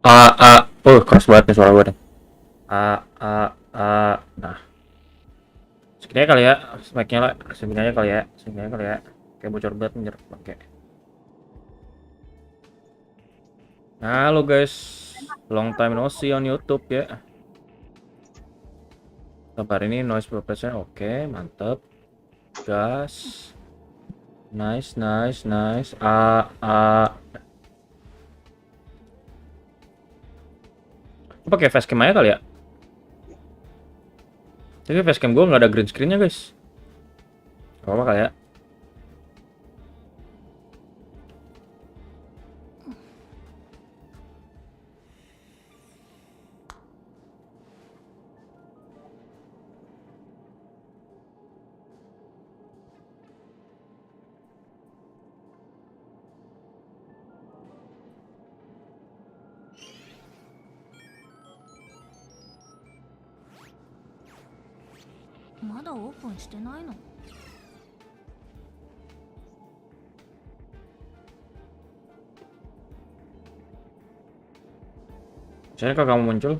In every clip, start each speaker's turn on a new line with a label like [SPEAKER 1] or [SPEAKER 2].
[SPEAKER 1] Oh, keras banget nih suara gue nih. Nah, segini aja kali ya, mic-nya lah, segini aja kali ya, segini aja kali ya. Kayak bocor banget nih, pakai. Halo guys, long time no see on YouTube ya. Kabar ini noise protection oke, mantap. Gas. Nice, nice, nice. Pakai facecam aja kali ya. Tapi facecam gue nggak ada green screen-nya guys. Gak apa kali ya. Saya kalau kamu muncul.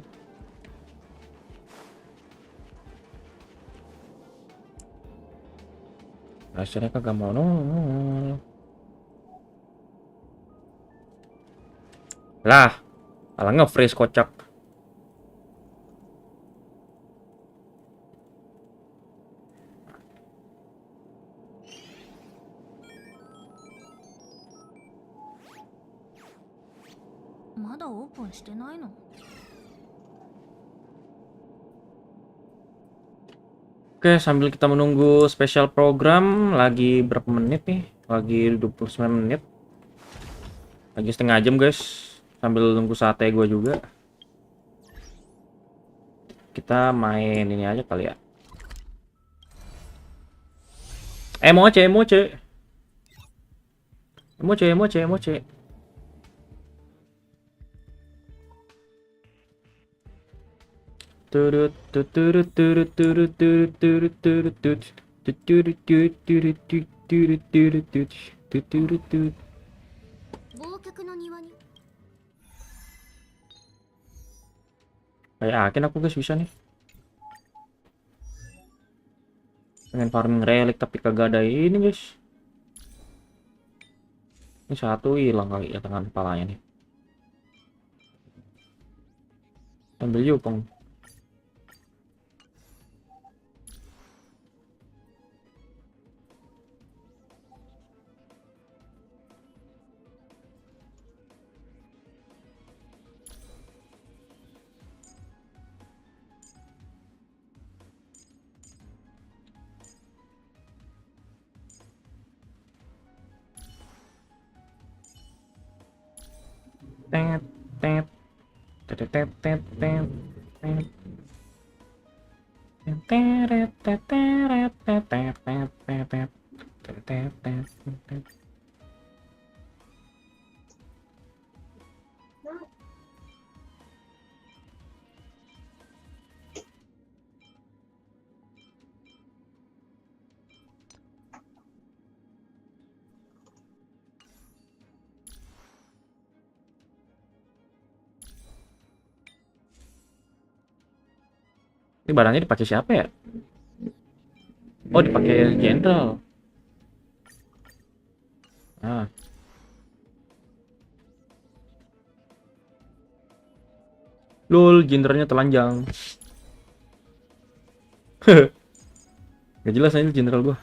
[SPEAKER 1] Rasanya kagak mau nol. Lah, malah nge-freeze kocak. Oke, sambil kita menunggu spesial program, lagi berapa menit nih? Lagi 29 menit. Lagi setengah jam guys. Sambil nunggu sate gue juga. Kita main ini aja kali ya. Emoce, emoce. Emoce, emoce, emoce. Turut, turut, turut, turut, turut, turut, turut, turut. Turut, turut, turut, turut, turut, turut, turut, turut, turut. Kayak yakin aku guys bisa nih. Pengen farming relik tapi kagak ada ini guys. Ini satu hilang kali ya tangan kepalanya nih. Ambil Yupeng. Tet, tet, tet, tet, tet, tet, tet. Teret, teteret, teteret, teteret, teteret, teteret. Ini barangnya dipakai siapa ya? Oh, dipakai jenderal. Ah, lol, jenderalnya telanjang. Gak jelas aja jenderal gua.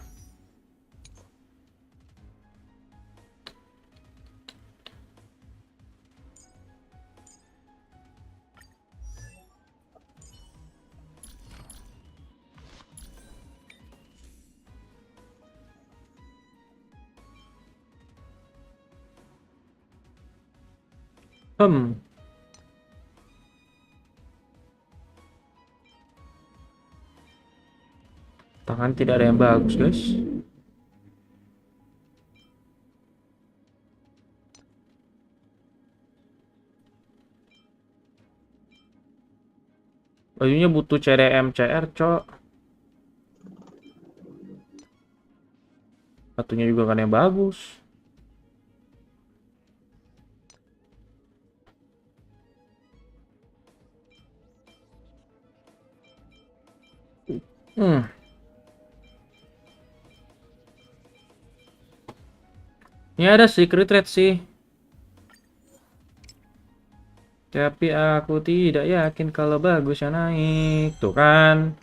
[SPEAKER 1] Hmm, tangan tidak ada yang bagus, guys. Bajunya butuh CDM CR, cok. Satunya juga kan yang bagus. Hmm. Ini ada secret rate sih. Tapi aku tidak yakin kalau bagusnya naik. Tuh kan.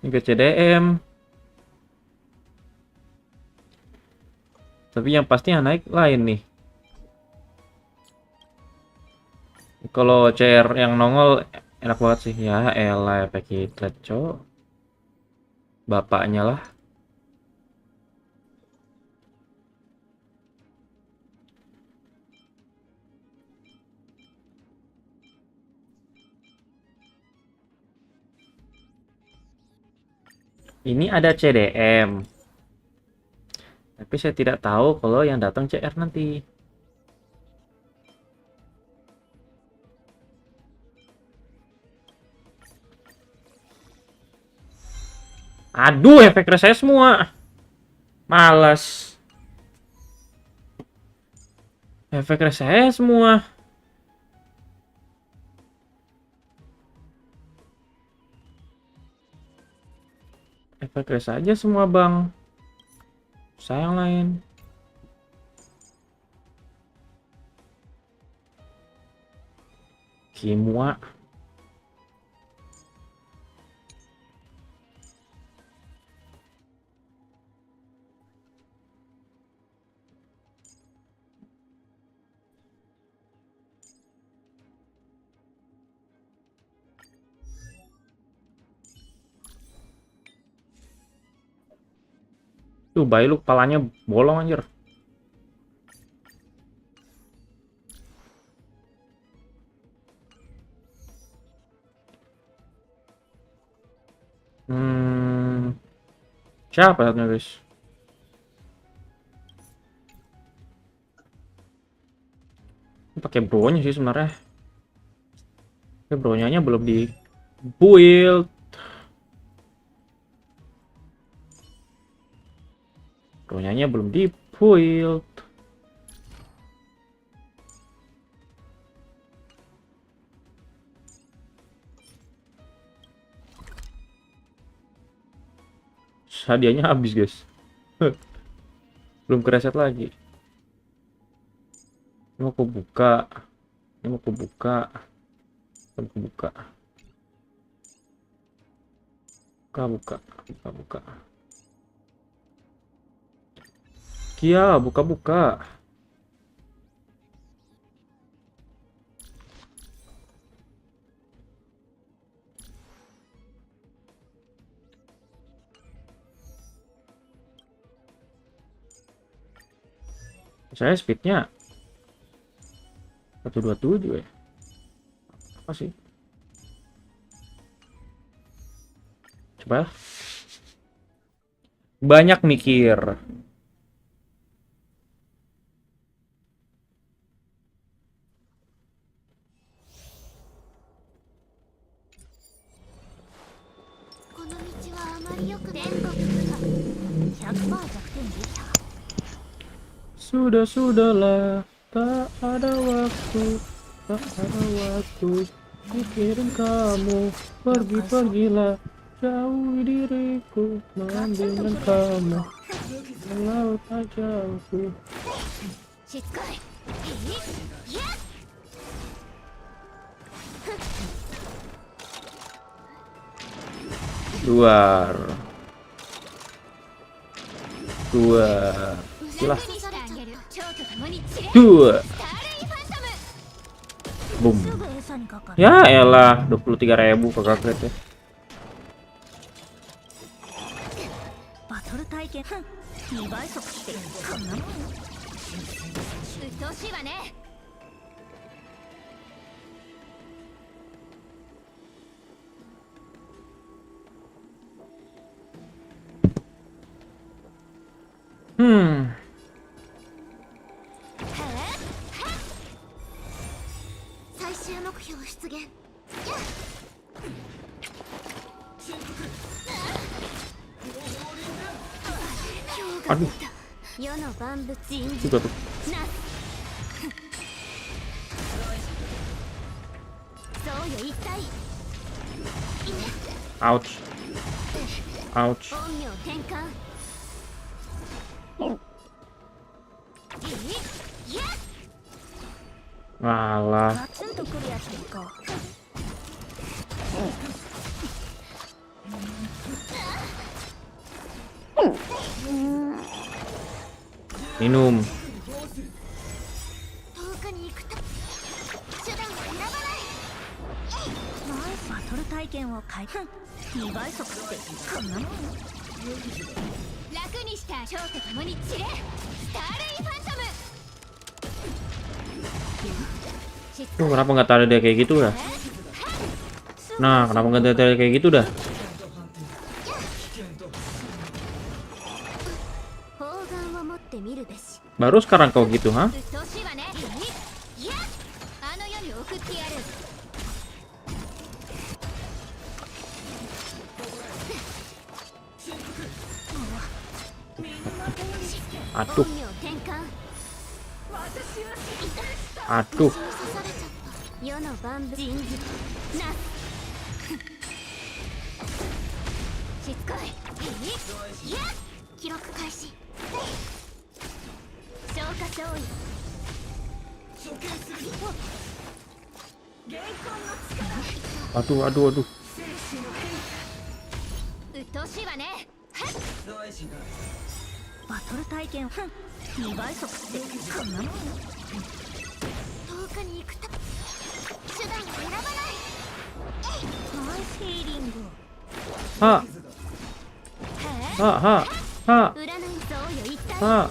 [SPEAKER 1] Ini ke CDM. Tapi yang pasti yang naik lain nih. Kalau CR yang nongol enak banget sih. Ya elah efek hitlet cok. Bapaknya lah. Ini ada CDM. Tapi saya tidak tahu kalau yang datang CR nanti. Aduh, efek saya semua. Malas. Efek saya semua. Efek saja semua, Bang. Sayang lain. Kimua. Tuh, bayi lu kepalanya bolong anjir. Hmm, siapa satunya, guys? Ini pakai bronya sih sebenarnya. Tapi bronyanya belum di build. Bronyanya belum di build. Hadiahnya habis, guys. Belum kereset lagi. Ini mau aku buka. Ini mau aku buka. Mau aku buka. Buka. Kia, buka. Saya speednya 127 ya. Apa sih? Coba. Banyak mikir. Sudahlah, tak ada waktu mikirin kamu. Pergilah, jauhi diriku, mengambil kamu melaut jauhku. Luar. Gila. 2. Boom. Ya elah, 23.000 kagak kret ya. Aduh. Juga tuh. Ouch. Ouch. Walah. Minum. Tuh, kenapa nggak taruh dia kayak gitu dah? Nah, kenapa nggak taruh kayak gitu dah? Baru sekarang kau gitu, ha? Aduh. Aduh. Aduh, aduh, aduh. Ha. Ha, ha, ha. Ha.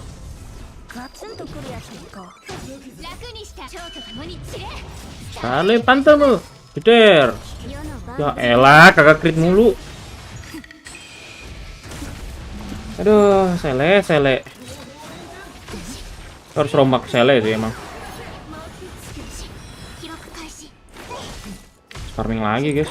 [SPEAKER 1] Kali pantamu. Jeder. Ya elah, kagak crit mulu. Aduh, sele. Harus rombak sele sih emang. Farming lagi, guys.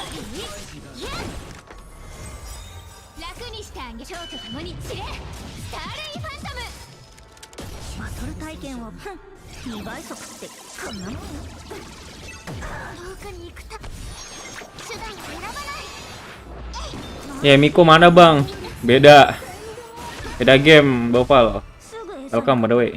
[SPEAKER 1] Ya, Miko mana, Bang? Beda game, Bopal. Welcome, by the way.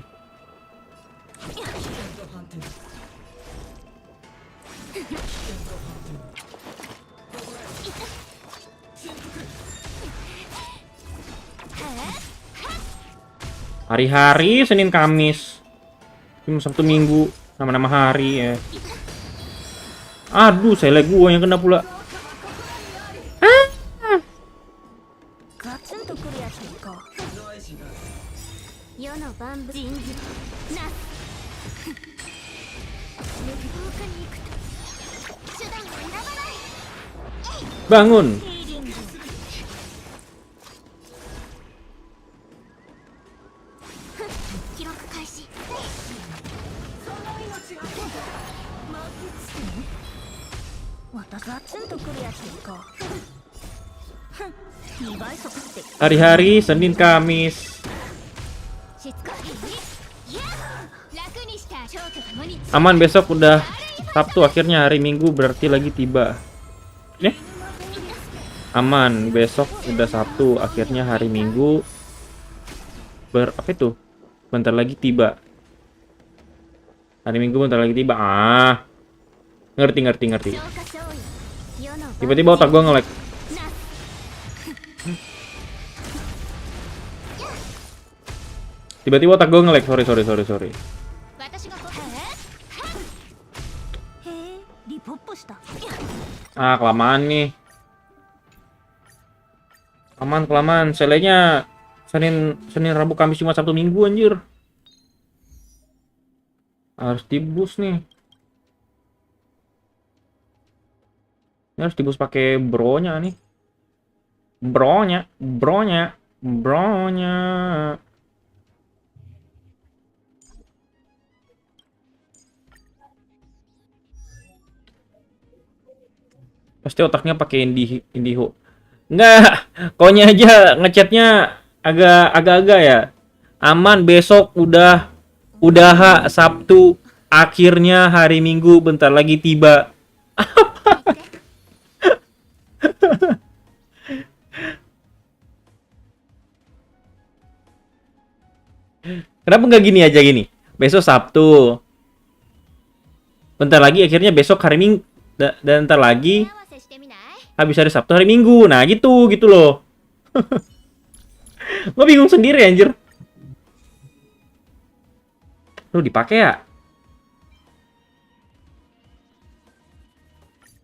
[SPEAKER 1] Hari-hari Senin Kamis. Cuma Sabtu Minggu nama-nama hari ya. Aduh, sele gua yang kena pula. Bangun. Hari-hari Senin Kamis. Aman, besok udah Sabtu, akhirnya hari Minggu berarti lagi tiba. Aman, besok udah Sabtu, akhirnya hari Minggu apa itu? Bentar lagi tiba. Hari Minggu bentar lagi tiba. Ngerti. Tiba-tiba otak gua nge-lag. Tiba-tiba otak gua nge-lag. Sorry. Kelamaan nih. Kelamaan. Selenya Senin, Rabu, Kamis, Jumat, Sabtu, Minggu anjir. Harus dibus nih. Ini harus dibus pakai bronya nih. Bronya. Pasti otaknya pakai Indiho. Enggak, konya aja ngechatnya agak-agak ya. Aman, besok udah Sabtu, akhirnya hari Minggu bentar lagi tiba. Kenapa nggak gini aja gini? Besok Sabtu, bentar lagi akhirnya besok hari Minggu, dan bentar lagi habis hari Sabtu hari Minggu. Nah gitu loh. Gue bingung sendiri anjir. Lu dipakai ya?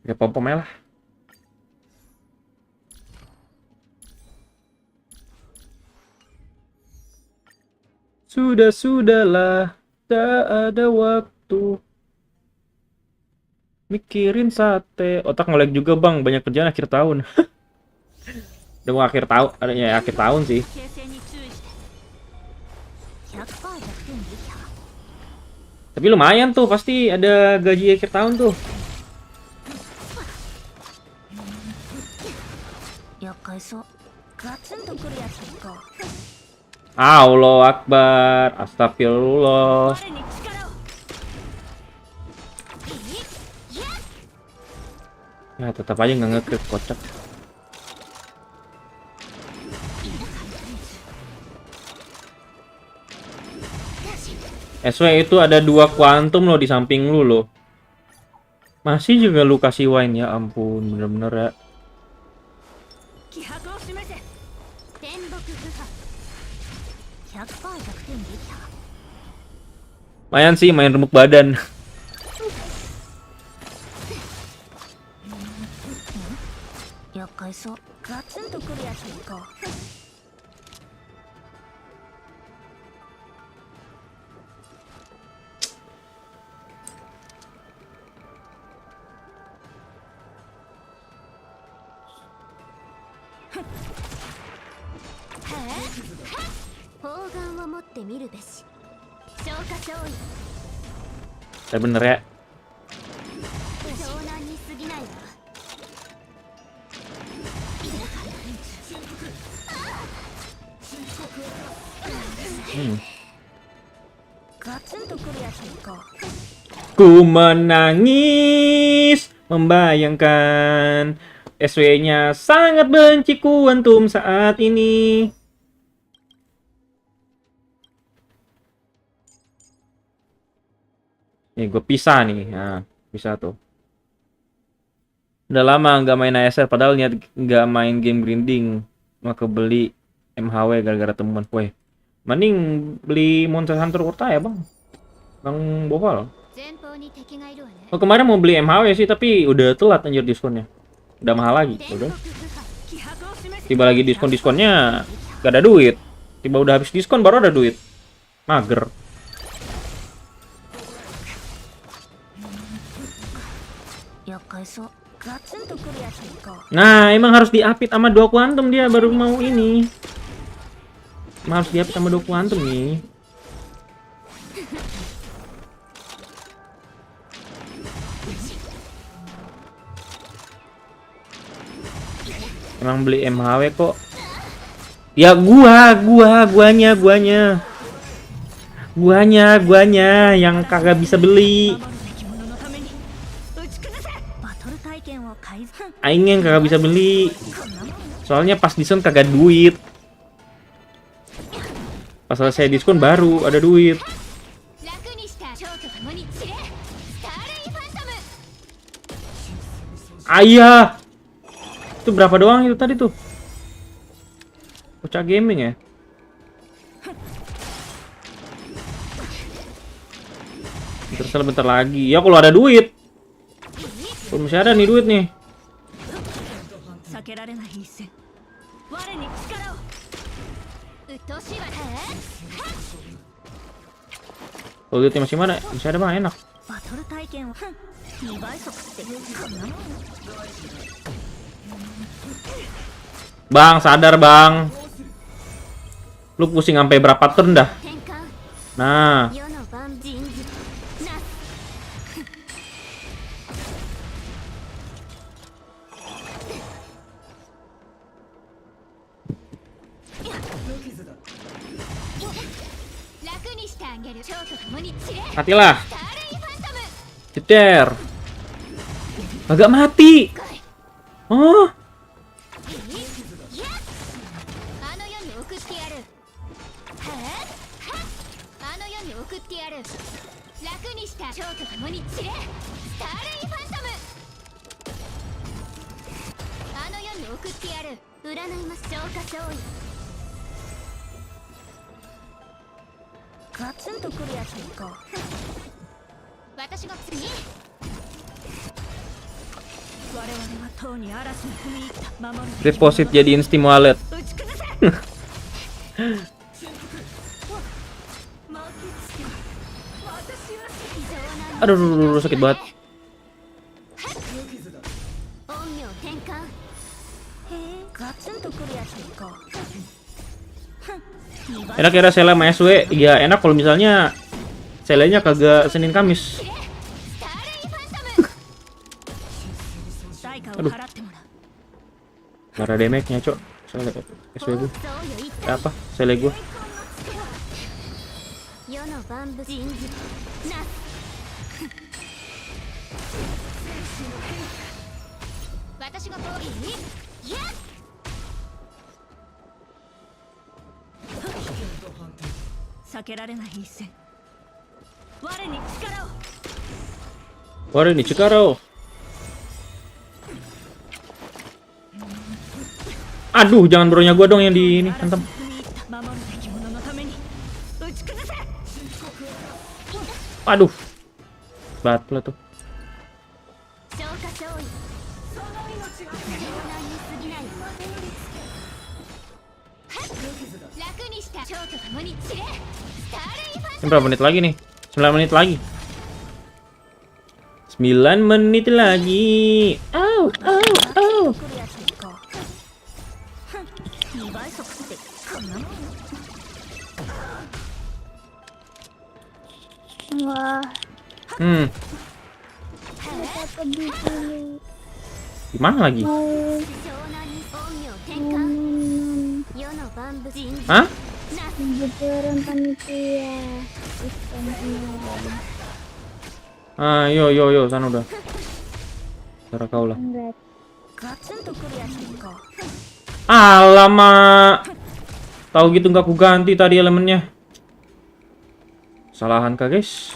[SPEAKER 1] Ya pom-pom aja lah. Sudahlah, tak ada waktu mikirin sate. Otak ngelag juga bang, banyak kerjaan akhir tahun. Udah mau akhir tahun, adanya akhir tahun sih. Tapi lumayan tuh, pasti ada gaji akhir tahun tuh. Allah Akbar, astagfirullah. Ya tetap aja nggak nge-crit, kocak. SW itu ada 2 kuantum loh di samping lu loh. Masih juga lu kasih wine, ya ampun, bener-bener ya. Lumayan sih main remuk badan. Saya bener ya. Ku menangis membayangkan SW-nya sangat benci kuantum saat ini. Nih gue pisah nih, nah bisa tuh. Udah lama nggak main ASR, padahal niat nggak main game grinding, maka beli MHW gara-gara temuan. Weh, mending beli Monster Hunter Urta ya bang, bang Bohol. Oh kemarin mau beli MHW sih, tapi udah telat anjir diskonnya, udah mahal lagi. Udah, tiba lagi diskonnya, gak ada duit. Tiba udah habis diskon baru ada duit, mager. Nah, emang harus diapit sama 2 kuantum dia baru mau ini. Emang harus diapit sama 2 kuantum nih. Emang beli MHW kok. Ya guanya yang kagak bisa beli. Ingin kagak bisa beli. Soalnya pas diskon kagak duit. Pas selesai diskon baru ada duit. Ayah. Itu berapa doang itu tadi tuh? Bocah gaming ya? Bentar lagi. Ya kalau ada duit. Kalau masih ada nih duit nih. Kalau duitnya masih mana? Masih ada bang, enak. Bang, sadar bang. Lu pusing sampai berapa turn dah? Nah. Matilah. Ceter. Agak mati. Oh. Deposit jadiin Steam Wallet. Aduh, sakit banget. Enak ya Sela sama SW. Ya enak kalau misalnya Selenya kagak Senin Kamis. Aduh. Marah damage-nya, Cok. SW gue. Apa? Sele gue. Ware ni Cikaro. Aduh, jangan bronya gua dong yang di ini hantam. Aduh. Battle tuh. Berapa menit lagi nih? 9 menit lagi. 9 menit lagi. Oh, oh, oh.
[SPEAKER 2] Wah.
[SPEAKER 1] Gimana lagi? Hah?
[SPEAKER 2] Betulan panitia.
[SPEAKER 1] Yo, sana udah. Cara kau lah. Alamak. Tahu gitu nggak aku ganti tadi elemennya. Salahan kah, guys?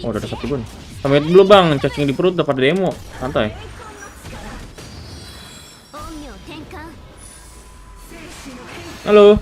[SPEAKER 1] Oh, udah ada satu gun. Sampai dulu bang, cacing di perut udah pada demo. Santai. Halo.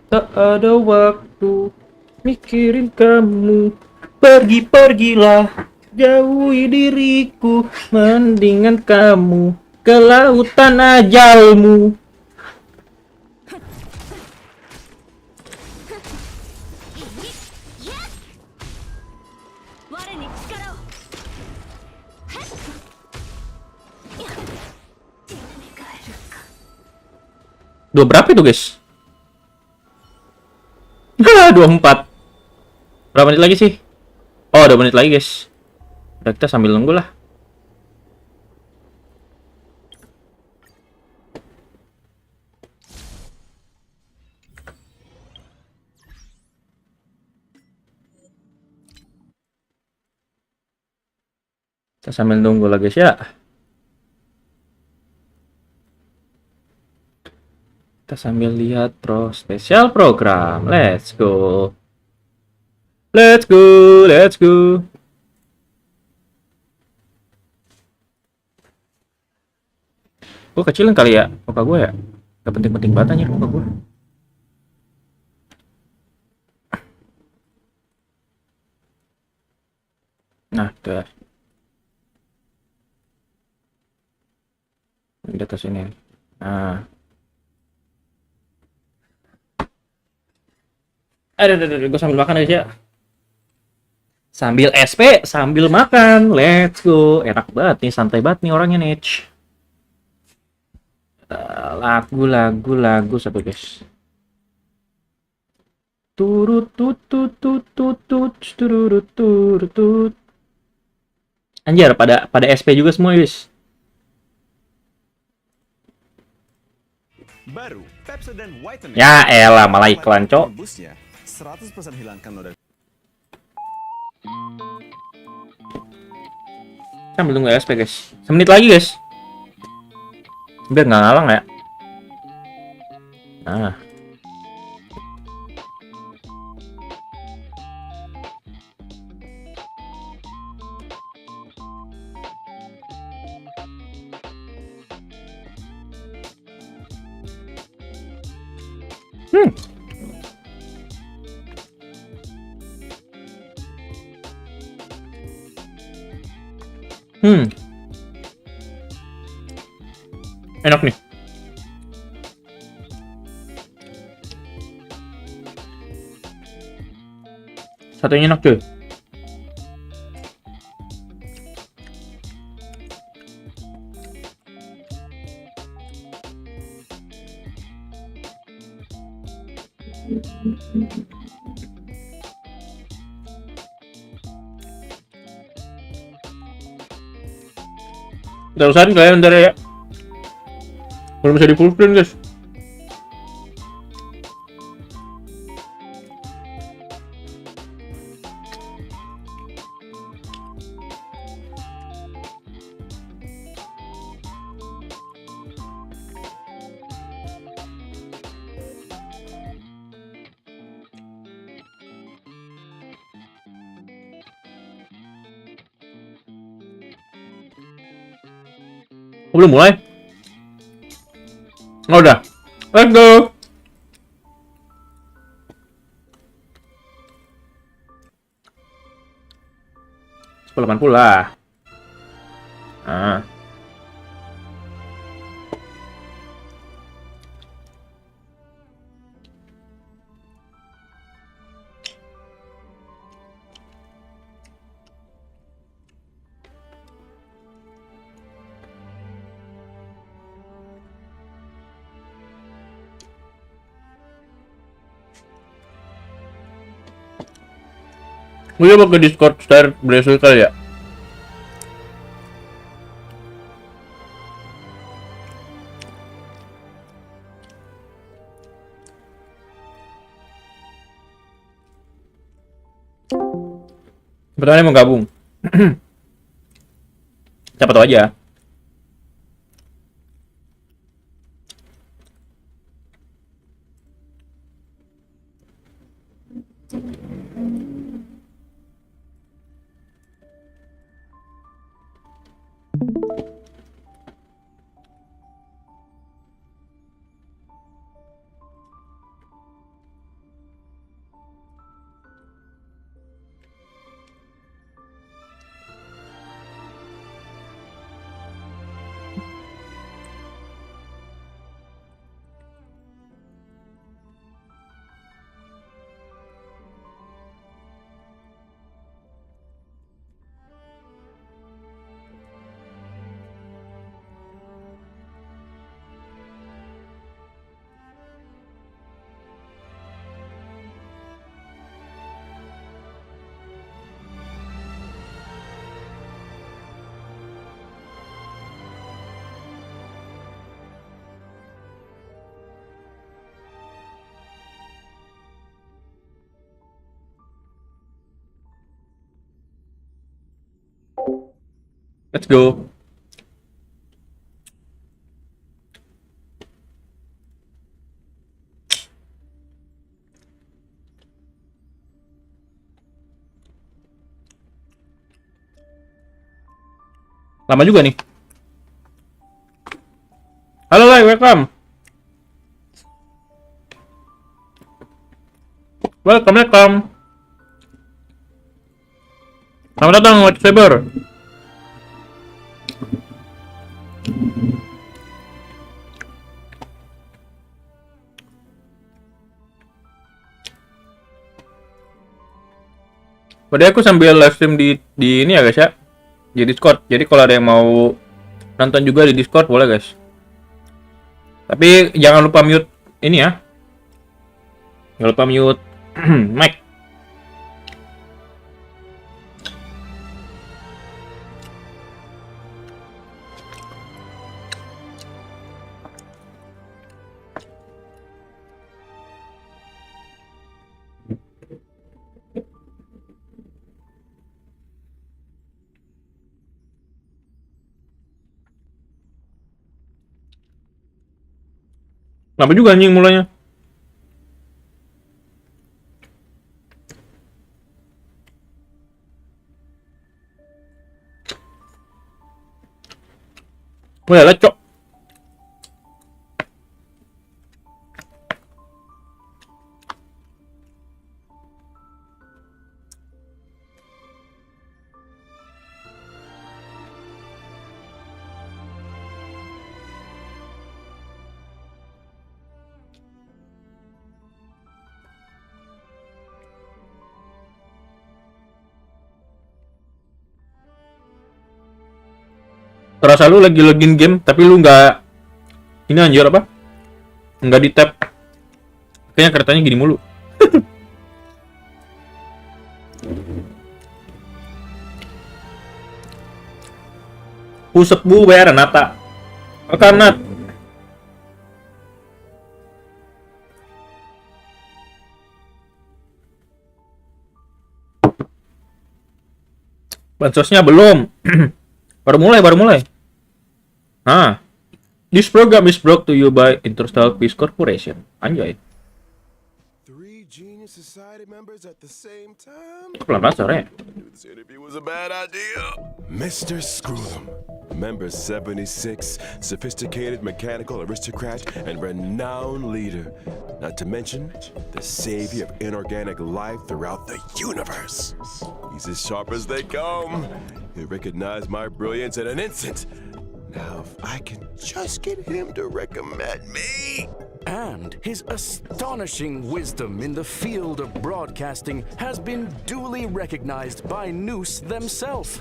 [SPEAKER 1] Tak ada waktu mikirin kamu. Pergi-pergilah, jauhi diriku. Mendingan kamu ke lautan ajalmu. Dua berapa itu guys? 24. Berapa menit lagi sih? Oh, 2 menit lagi guys. Udah, kita sambil nunggu lah. Kita sambil nunggu lah guys ya. Kita sambil lihat spesial program. Let's go. Let's go, let's go. Gue kecilin kali ya muka gue ya. Gak penting-penting banget anjir muka gue. Nah, tuh ya. Di atas ini. Nah. Aduh, gue sambil makan aja. Sambil SP, sambil makan. Let's go. Enak banget nih, santai banget nih orangnya nih. Lagu sampai guys. Turut tut tut tut tut tut turut turut tut. Anjir, pada SP juga semua guys.
[SPEAKER 3] Baru, Pepsodent Whitening.
[SPEAKER 1] Ya elah, malah iklan, cok.
[SPEAKER 3] 100% hilangkan noda.
[SPEAKER 1] Sambil tunggu SP guys. Semenit lagi guys. Biar nggak ngalang ya. Nah. Enak nih. Satunya enak cuy. Terusan kalian bentar ya. Belum bisa di full screen guys. Oh, belum mulai? Oh, udah. Let's go. Sepuluh lah. Nah. Gue coba ke Discord Star Brazil kali ya. Bertanya mau gabung. Siapa tahu aja. Let's go. Lama juga nih. Halo, welcome. Welcome. Selamat datang, Watch Saber. Padahal aku sambil live stream di ini ya guys ya, di Discord. Jadi kalau ada yang mau nonton juga di Discord boleh guys. Tapi jangan lupa mute ini ya. Jangan lupa mute mic. Kenapa juga anjing mulanya? Mulai lah, cok. Terasa lu lagi login game tapi lu nggak ini anjir apa? Nggak di tap. Kayaknya keretanya gini mulu. Pusat bu bayar nata. Karena bansosnya belum. Baru mulai. This program is brought to you by Interstal Peace Corporation. Anjay.
[SPEAKER 4] 3 genius society members at the same time?
[SPEAKER 1] Pelan-pelan suaranya.
[SPEAKER 4] This interview was a bad idea. Mr. Screw'em, member 76, sophisticated mechanical aristocrat and renowned leader. Not to mention the savior of inorganic life throughout the universe. He's as sharp as they come. He'll recognize my brilliance in an instant. Now, if I can just get him to recommend me.
[SPEAKER 5] And his astonishing wisdom in the field of broadcasting has been duly recognized by Noose themselves.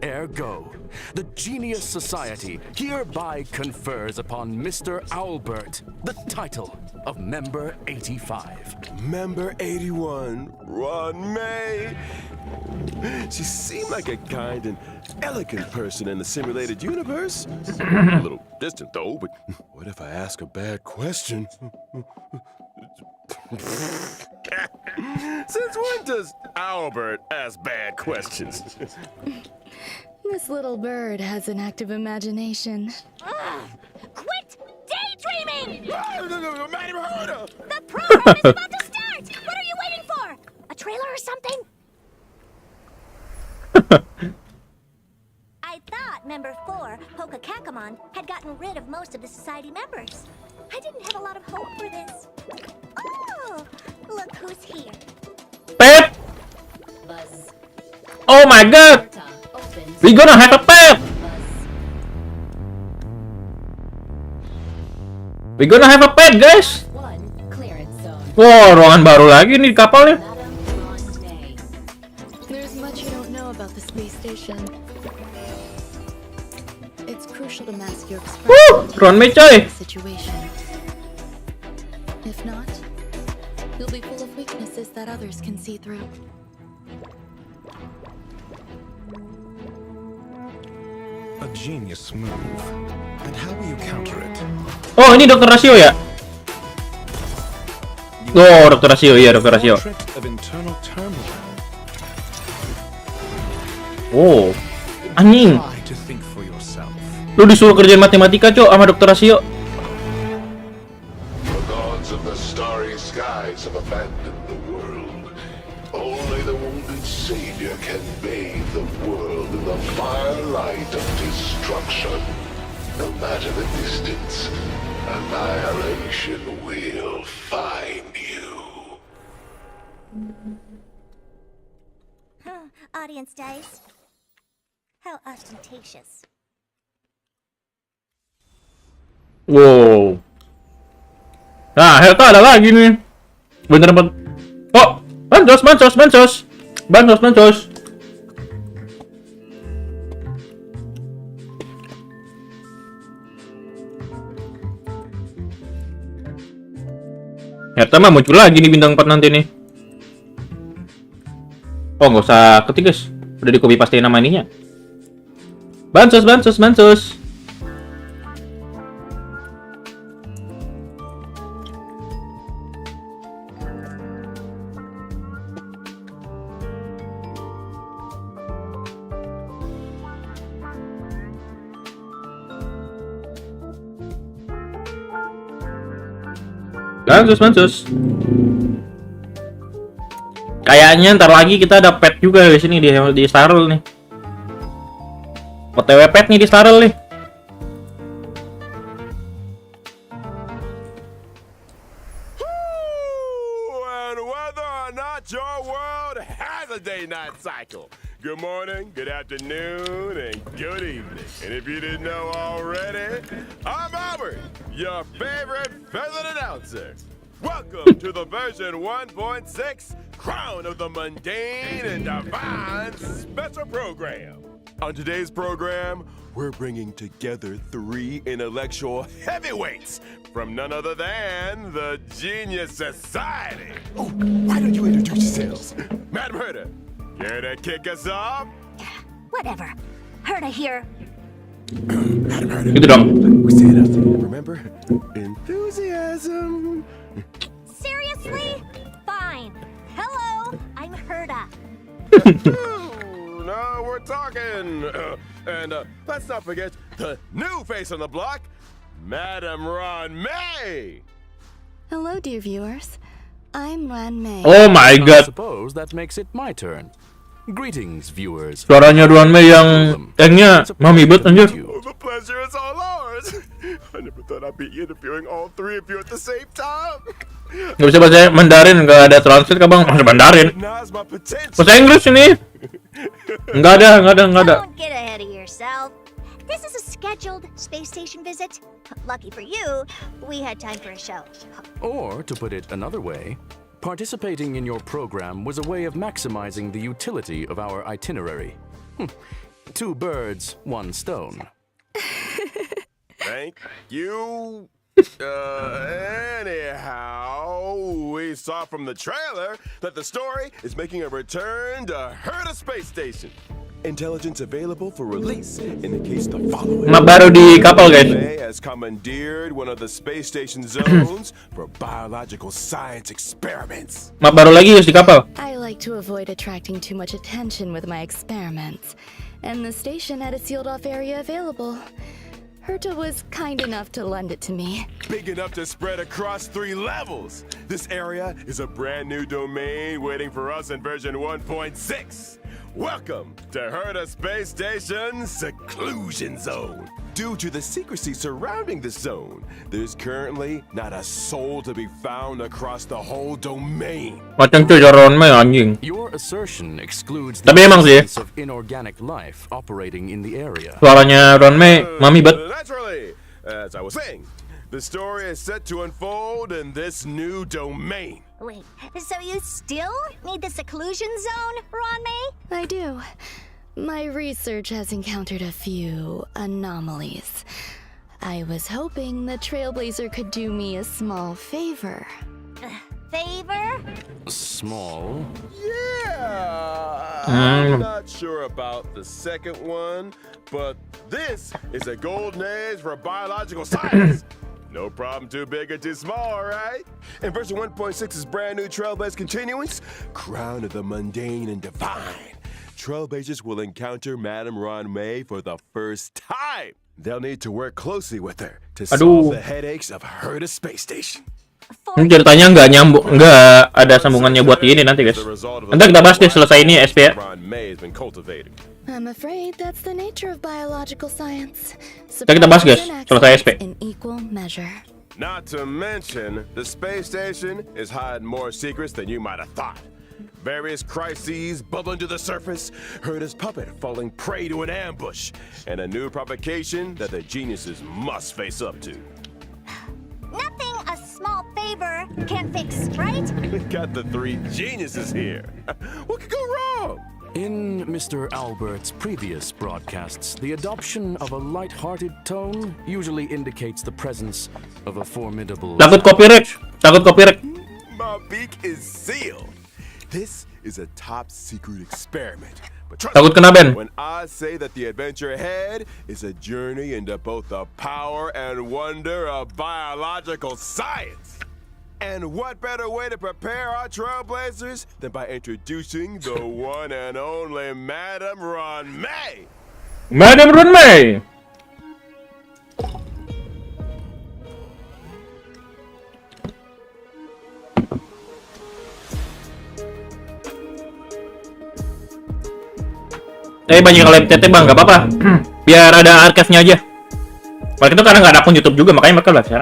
[SPEAKER 5] Ergo, the Genius Society hereby confers upon Mr. Owlbert the title of Member 85.
[SPEAKER 4] Member 81, Ron May. She seemed like a kind and elegant person in the simulated universe. A little distant though, but what if I ask a bad question? Since when does Albert ask bad questions?
[SPEAKER 6] This little bird has an active imagination.
[SPEAKER 2] Quit daydreaming!
[SPEAKER 4] The
[SPEAKER 2] The program is about to start! What are you waiting for? A trailer or something? I thought Member 4, Poka Kakamon, had gotten rid of most of the society members. I didn't have a lot of hope for this. Oh, look who's here.
[SPEAKER 1] Pet! Oh my god! We gonna have a pet! We gonna have a pet, guys! Wow, ruangan baru lagi nih di kapalnya.
[SPEAKER 6] There's much you don't know about the space station. It's crucial to mask your
[SPEAKER 1] Ruan May coy!
[SPEAKER 6] situation. If not, you'll be full of weaknesses that others can see through.
[SPEAKER 7] A genius move. And how will you counter it?
[SPEAKER 1] Oh, ini dokter rasio ya? Oh, dokter rasio, iya dokter rasio.
[SPEAKER 7] Tricks of internal turmoil.
[SPEAKER 1] Oh, anjing.
[SPEAKER 7] Try to
[SPEAKER 1] Lu disuruh kerjain matematika, Cok, sama Dokter Rasio.
[SPEAKER 8] The gods of the starry skies have abandoned the world. Only the wounded savior can bathe the world in the firelight of destruction. No matter the distance, annihilation will find you.
[SPEAKER 2] Audience dice. How ostentatious.
[SPEAKER 1] Wow. Nah, Helta ada lagi nih. Bener banget. Oh, bansos. Helta mah muncul lagi nih bintang 4 nanti nih. Oh, nggak usah ketik, guys. Udah di copy paste nama ininya. Bansos. Bansos. Kayaknya ntar lagi kita ada pet juga di sini di Starl nih. OTW pet nih di Starl nih.
[SPEAKER 4] And whether or not your world has a day-night cycle. Good morning, good afternoon, and good evening. And if you didn't know already, I'm Albert, your favorite feathered announcer. Welcome to the version 1.6 Crown of the Mundane and Divine special program. On today's program, we're bringing together 3 intellectual heavyweights from none other than the Genius Society. Oh, why don't you introduce yourselves? Madam Herda, care to kick us off?
[SPEAKER 2] Whatever. Herda here.
[SPEAKER 4] Madam Herda.
[SPEAKER 1] Gitu dong.
[SPEAKER 4] We say it after, remember? Enthusiasm.
[SPEAKER 2] Seriously? Fine. Hello, I'm Herda.
[SPEAKER 4] No, we're talking. And let's not forget the new face on the block, Madam Ron May.
[SPEAKER 6] Hello, dear viewers. I'm Ruan May.
[SPEAKER 1] Oh my
[SPEAKER 5] I
[SPEAKER 1] god.
[SPEAKER 5] suppose that makes it my turn. Greetings, viewers.
[SPEAKER 1] Suaranya Ruan May yang nya mami bet anjir.
[SPEAKER 4] Oh, the pleasure is all ours. I never thought I'd be interviewing all 3 of you at the same time.
[SPEAKER 1] Gak bisa bahasa Mandarin, gak ada translate ka bang, bahasa Mandarin.
[SPEAKER 4] Recognize my potential.
[SPEAKER 1] Bahasa Inggris ini. Nggak ada.
[SPEAKER 2] Don't get ahead of yourself. This is a scheduled space station visit. Lucky for you, we had time for a show.
[SPEAKER 5] Or, to put it another way, participating in your program was a way of maximizing the utility of our itinerary. 2 birds, 1 stone.
[SPEAKER 4] Thank you. Anyhow, we saw from the trailer that the story is making a return to Herda Space Station. Intelligence available for release indicates the following.
[SPEAKER 1] Map baru di kapal, guys.
[SPEAKER 4] May has commandeered one of the space station zones for biological science experiments.
[SPEAKER 1] Map baru lagi guys di kapal.
[SPEAKER 6] I like to avoid attracting too much attention with my experiments, and the station had a sealed-off area available. Herta was kind enough to lend it to me.
[SPEAKER 4] Big enough to spread across 3 levels. This area is a brand new domain waiting for us in version 1.6. Welcome to Herda Space Station's Seclusion Zone. Due to the secrecy surrounding the zone, there's currently not a soul to be found across the whole domain.
[SPEAKER 1] Macam cuy Ron May anjing.
[SPEAKER 5] Your assertion excludes the
[SPEAKER 1] Tapi emang sih,
[SPEAKER 5] presence of inorganic life operating in the area.
[SPEAKER 1] suaranya Ron May mami bet.
[SPEAKER 4] Naturally, as I was saying, the story is set to unfold in this new domain.
[SPEAKER 2] Wait, so you still need the seclusion zone, Ron May?
[SPEAKER 6] I do. My research has encountered a few anomalies. I was hoping the Trailblazer could do me a small favor.
[SPEAKER 2] Favor?
[SPEAKER 5] Small?
[SPEAKER 4] Yeah, I'm not sure about the second one, but this is a golden age for biological science. No problem too big or too small, right? And version 1.6's brand new Trailblaze continuance, Crown of the Mundane and Divine. Trailblazers will encounter Madam Ron May for the first time. they'll need to work closely with her to
[SPEAKER 1] Aduh.
[SPEAKER 4] solve the headaches of her to space station.
[SPEAKER 1] Ini ceritanya nggak nyambung, nggak ada sambungannya buat ini nanti guys. Nanti kita bahas deh selesai ini SP ya.
[SPEAKER 6] I'm afraid that's the nature of biological science.
[SPEAKER 1] Kita bahas guys, selesai SP.
[SPEAKER 6] In equal measure.
[SPEAKER 4] Not to mention, the space station is hiding more secrets than you might have thought. Various crises bubbling to the surface, Herta's puppet falling prey to an ambush, and a new provocation that the geniuses must face up to.
[SPEAKER 2] Nothing a small favor can't fix, right?
[SPEAKER 4] We got the three geniuses here. What could go wrong?
[SPEAKER 5] In Mr. Albert's previous broadcasts, the adoption of a light-hearted tone usually indicates the presence of a formidable...
[SPEAKER 1] Takut copyright.
[SPEAKER 4] My beak is sealed. This is a top secret experiment. But trust
[SPEAKER 1] Takut
[SPEAKER 4] me,
[SPEAKER 1] kena ban.
[SPEAKER 4] when I say that the adventure ahead is a journey into both the power and wonder of biological science. And what better way to prepare our trailblazers than by introducing the one and only Madam Ron May?
[SPEAKER 1] Madam Ron May. Banyak kalian TT bang, nggak apa-apa. Biar ada archive-nya aja. Paling itu karena nggak ada akun YouTube juga, makanya mereka belajar.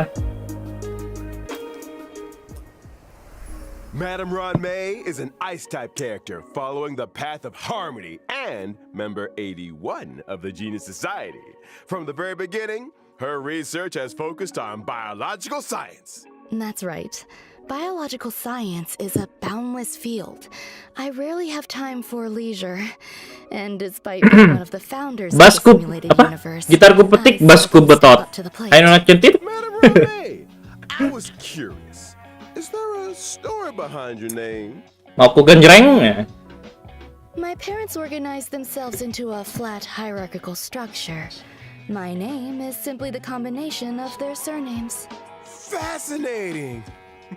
[SPEAKER 4] Madam Ron May is an Ice-type character following the path of harmony and member 81 of the Genius Society. From the very beginning, her research has focused on biological science.
[SPEAKER 6] That's right. Biological science is a boundless field. I rarely have time for leisure. And despite being one of the founders of the
[SPEAKER 1] Basku,
[SPEAKER 6] simulated
[SPEAKER 1] apa?
[SPEAKER 6] universe,
[SPEAKER 1] Gitarku petik,
[SPEAKER 6] I
[SPEAKER 1] basku
[SPEAKER 6] still
[SPEAKER 1] betot.
[SPEAKER 6] step up to the plate.
[SPEAKER 1] Ayo nak centit.
[SPEAKER 4] Madam Ron May, I was curious. Is there a story behind your name?
[SPEAKER 1] Mau ku genjreng?
[SPEAKER 6] My parents organized themselves into a flat hierarchical structure. My name is simply the combination of their surnames.
[SPEAKER 4] Fascinating!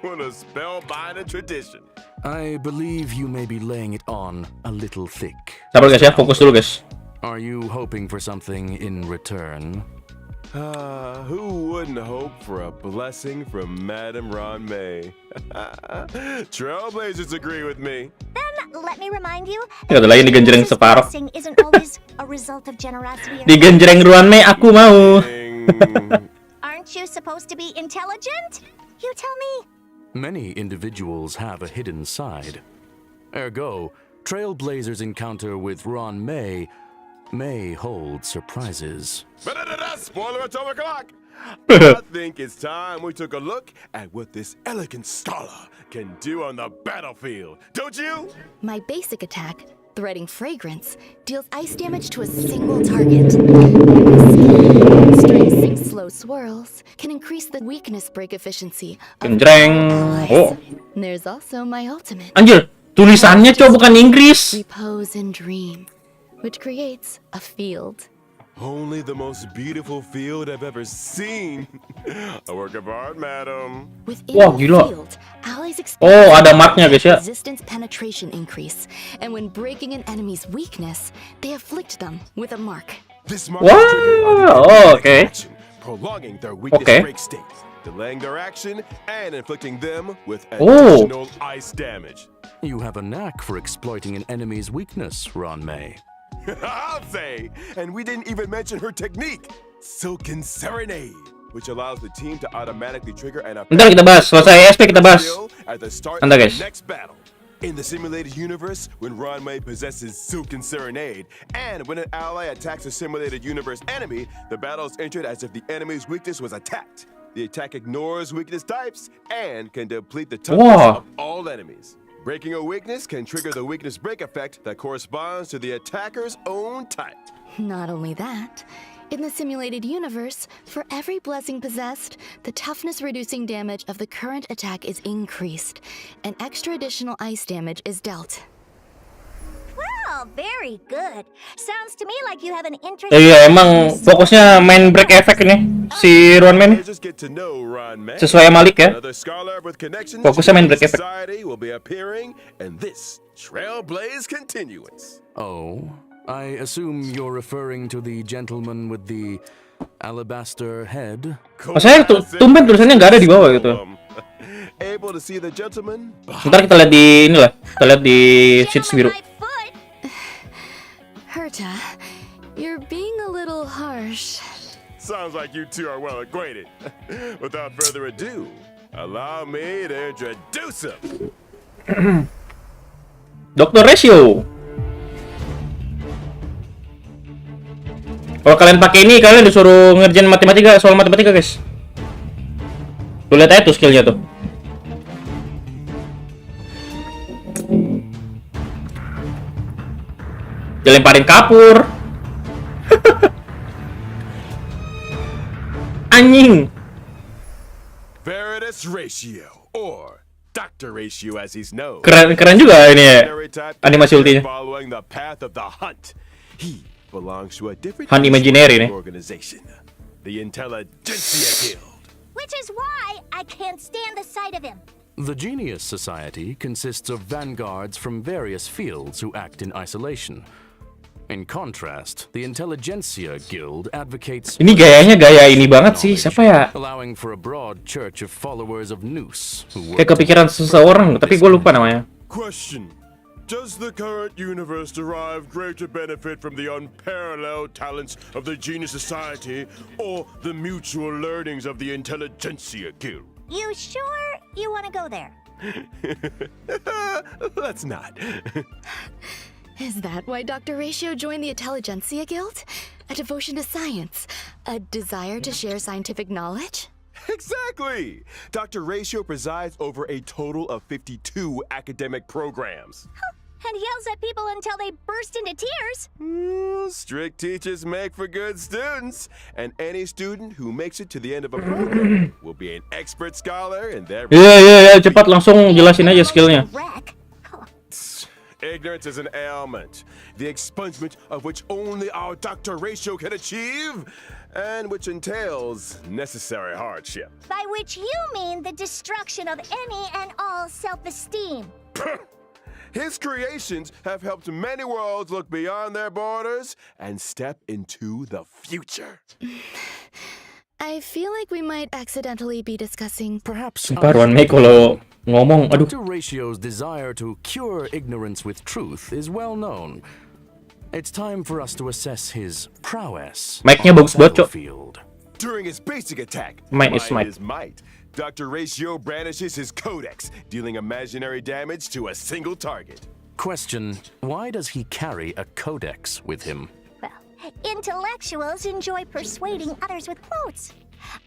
[SPEAKER 4] What a spellbinding tradition.
[SPEAKER 5] I believe you may be laying it on a little thick.
[SPEAKER 1] Sabar guys ya, fokus dulu guys.
[SPEAKER 5] Are you hoping for something in return?
[SPEAKER 4] Who wouldn't hope for a blessing from Madam Ron May? Trailblazers agree with me.
[SPEAKER 2] Then let me remind you.
[SPEAKER 1] Ya udah lah ini genjreng separuh.
[SPEAKER 2] Blessing isn't always a result of generosity.
[SPEAKER 1] Di genjreng Ruan May aku mau.
[SPEAKER 2] Aren't you supposed to be intelligent? You tell me.
[SPEAKER 5] Many individuals have a hidden side. Ergo, Trailblazers' encounter with Ron may hold surprises.
[SPEAKER 4] Spoiler atomic clock! I think it's time we took a look at what this elegant scholar can do on the battlefield, don't you?
[SPEAKER 6] My basic attack, Threading Fragrance, deals ice damage to a single target. Strafing Slow Swirls can increase the weakness break efficiency of
[SPEAKER 1] Genjreng.
[SPEAKER 6] allies.
[SPEAKER 1] Oh,
[SPEAKER 6] There's also my ultimate,
[SPEAKER 1] anjir, tulisannya coba bukan Inggris.
[SPEAKER 6] Repose and Dream, which creates a field.
[SPEAKER 4] Only the most beautiful field I've ever seen. A work of art, madam.
[SPEAKER 6] Within
[SPEAKER 1] Wah,
[SPEAKER 6] the
[SPEAKER 1] gila.
[SPEAKER 6] field, allies
[SPEAKER 1] Oh, ada marknya guys ya.
[SPEAKER 6] resistance penetration increase, and when breaking an enemy's weakness, they afflict them with a mark.
[SPEAKER 4] This mark
[SPEAKER 1] Wow,
[SPEAKER 4] is triggered on the
[SPEAKER 1] oh,
[SPEAKER 4] enemy's
[SPEAKER 1] okay.
[SPEAKER 4] action, prolonging their weakness
[SPEAKER 1] Okay.
[SPEAKER 4] break state, delaying their action, and inflicting them with
[SPEAKER 1] Oh.
[SPEAKER 4] additional ice damage.
[SPEAKER 5] You have a knack for exploiting an enemy's weakness, Ron May.
[SPEAKER 4] I'll say! And we didn't even mention her technique, Silken Serenade, which allows the team to automatically trigger an
[SPEAKER 1] Ntar kita bahas, selesai SP kita bahas.
[SPEAKER 4] skill at the start
[SPEAKER 1] Ntar,
[SPEAKER 4] of
[SPEAKER 1] guys.
[SPEAKER 4] the next battle. In the simulated universe, when Ron May possesses Silken Serenade, and when an ally attacks a simulated universe enemy, the battle is entered as if the enemy's weakness was attacked. The attack ignores weakness types and can deplete the toughness
[SPEAKER 1] Wow.
[SPEAKER 4] of all enemies. Breaking a weakness can trigger the weakness break effect that corresponds to the attacker's own type.
[SPEAKER 6] Not only that, in the simulated universe, for every blessing possessed, the toughness reducing damage of the current attack is increased, and extra additional ice damage is dealt.
[SPEAKER 2] Well, very good. Sounds to me like you have an interest.
[SPEAKER 1] Iya, emang fokusnya main break effect ini si Ruan May.
[SPEAKER 4] Just get to know Ron May.
[SPEAKER 1] Sesuai Malik ya.
[SPEAKER 4] Another scholar with connections
[SPEAKER 1] Fokusnya main
[SPEAKER 4] to
[SPEAKER 1] break effect.
[SPEAKER 4] society will be appearing in this Trailblaze continuance.
[SPEAKER 5] Oh, I assume you're referring to the gentleman with the Alabaster head.
[SPEAKER 1] Saya tumben tulisannya nggak ada di bawah gitu.
[SPEAKER 4] Able to see the gentleman?
[SPEAKER 1] Ntar kita lihat di inilah, kita lihat di sheets biru.
[SPEAKER 2] My foot.
[SPEAKER 6] Herta, you're being a little harsh.
[SPEAKER 4] Sounds like you two are well acquainted. Without further ado, allow me to introduce him.
[SPEAKER 1] Dr. Ratio. Kalau kalian pakai ini, kalian disuruh ngerjain matematika, soal matematika, guys. Tuh lihat aja tuh skillnya tuh. Dilemparin kapur. Anjing.
[SPEAKER 4] Veritas Ratio, or Dr. Ratio as he's known.
[SPEAKER 1] Keren juga ini ya. Animasi ultinya.
[SPEAKER 4] Following the path of the hunt. He belongs to a different
[SPEAKER 1] Hunt imaginary nih.
[SPEAKER 4] organization, the Intelligentsia Guild.
[SPEAKER 2] Which is why I can't stand the sight of him.
[SPEAKER 5] The Genius Society consists of vanguards from various fields who act in isolation. In contrast, the Intelligentsia Guild advocates
[SPEAKER 1] Ini gayanya gaya ini banget sih. Siapa ya?
[SPEAKER 5] allowing for a broad church of followers of Nous who
[SPEAKER 1] Kayak
[SPEAKER 5] work
[SPEAKER 1] kepikiran seseorang, tapi gue lupa namanya.
[SPEAKER 4] Question. Does the current universe derive greater benefit from the unparalleled talents of the Genius Society or the mutual learnings of the Intelligentsia Guild?
[SPEAKER 2] You sure you want to go there?
[SPEAKER 4] Let's not.
[SPEAKER 6] Is that why Dr. Ratio joined the Intelligentsia Guild? A devotion to science? A desire to share scientific knowledge?
[SPEAKER 4] Exactly! Dr. Ratio presides over a total of 52 academic programs.
[SPEAKER 2] And yells at people until they burst into tears.
[SPEAKER 4] Strict teachers make for good students, and any student who makes it to the end of a program will be an expert scholar in their...
[SPEAKER 1] Iya, cepat langsung jelasin aja skillnya.
[SPEAKER 2] Wreck.
[SPEAKER 4] Ignorance is an ailment, the expungement of which only our Dr. Ratio can achieve, and which entails necessary hardship.
[SPEAKER 2] By which you mean the destruction of any and all self-esteem.
[SPEAKER 4] His creations have helped many worlds look beyond their borders and step into the future.
[SPEAKER 6] I feel like we might accidentally be discussing
[SPEAKER 5] perhaps
[SPEAKER 1] Sumpah Ruan Mei kalau ngomong, aduh.
[SPEAKER 5] Dr. Ratio's desire to cure ignorance with truth is well known. It's time for us to assess his prowess
[SPEAKER 1] Mic-nya
[SPEAKER 5] on the
[SPEAKER 1] bagus banget, Cok.
[SPEAKER 5] battlefield.
[SPEAKER 4] During his basic attack,
[SPEAKER 1] Might is might.
[SPEAKER 4] might. Dr. Ratio brandishes his codex, dealing imaginary damage to a single target.
[SPEAKER 5] Question: why does he carry a codex with him?
[SPEAKER 2] Well, intellectuals enjoy persuading others with quotes.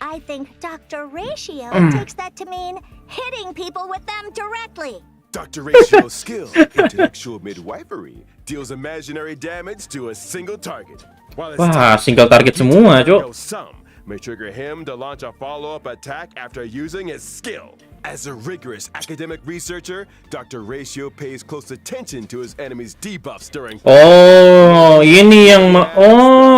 [SPEAKER 2] I think Dr. Ratio takes that to mean hitting people with them directly.
[SPEAKER 4] Dr. Ratio's skill, intellectual midwifery, deals imaginary damage to a single target. While his
[SPEAKER 1] Wah,
[SPEAKER 4] talent
[SPEAKER 1] single target semua, Cok.
[SPEAKER 4] some may trigger him to launch a follow-up attack after using his skill. As a rigorous academic researcher, Dr. Ratio pays close attention to his enemy's debuffs during
[SPEAKER 1] Oh, ini yang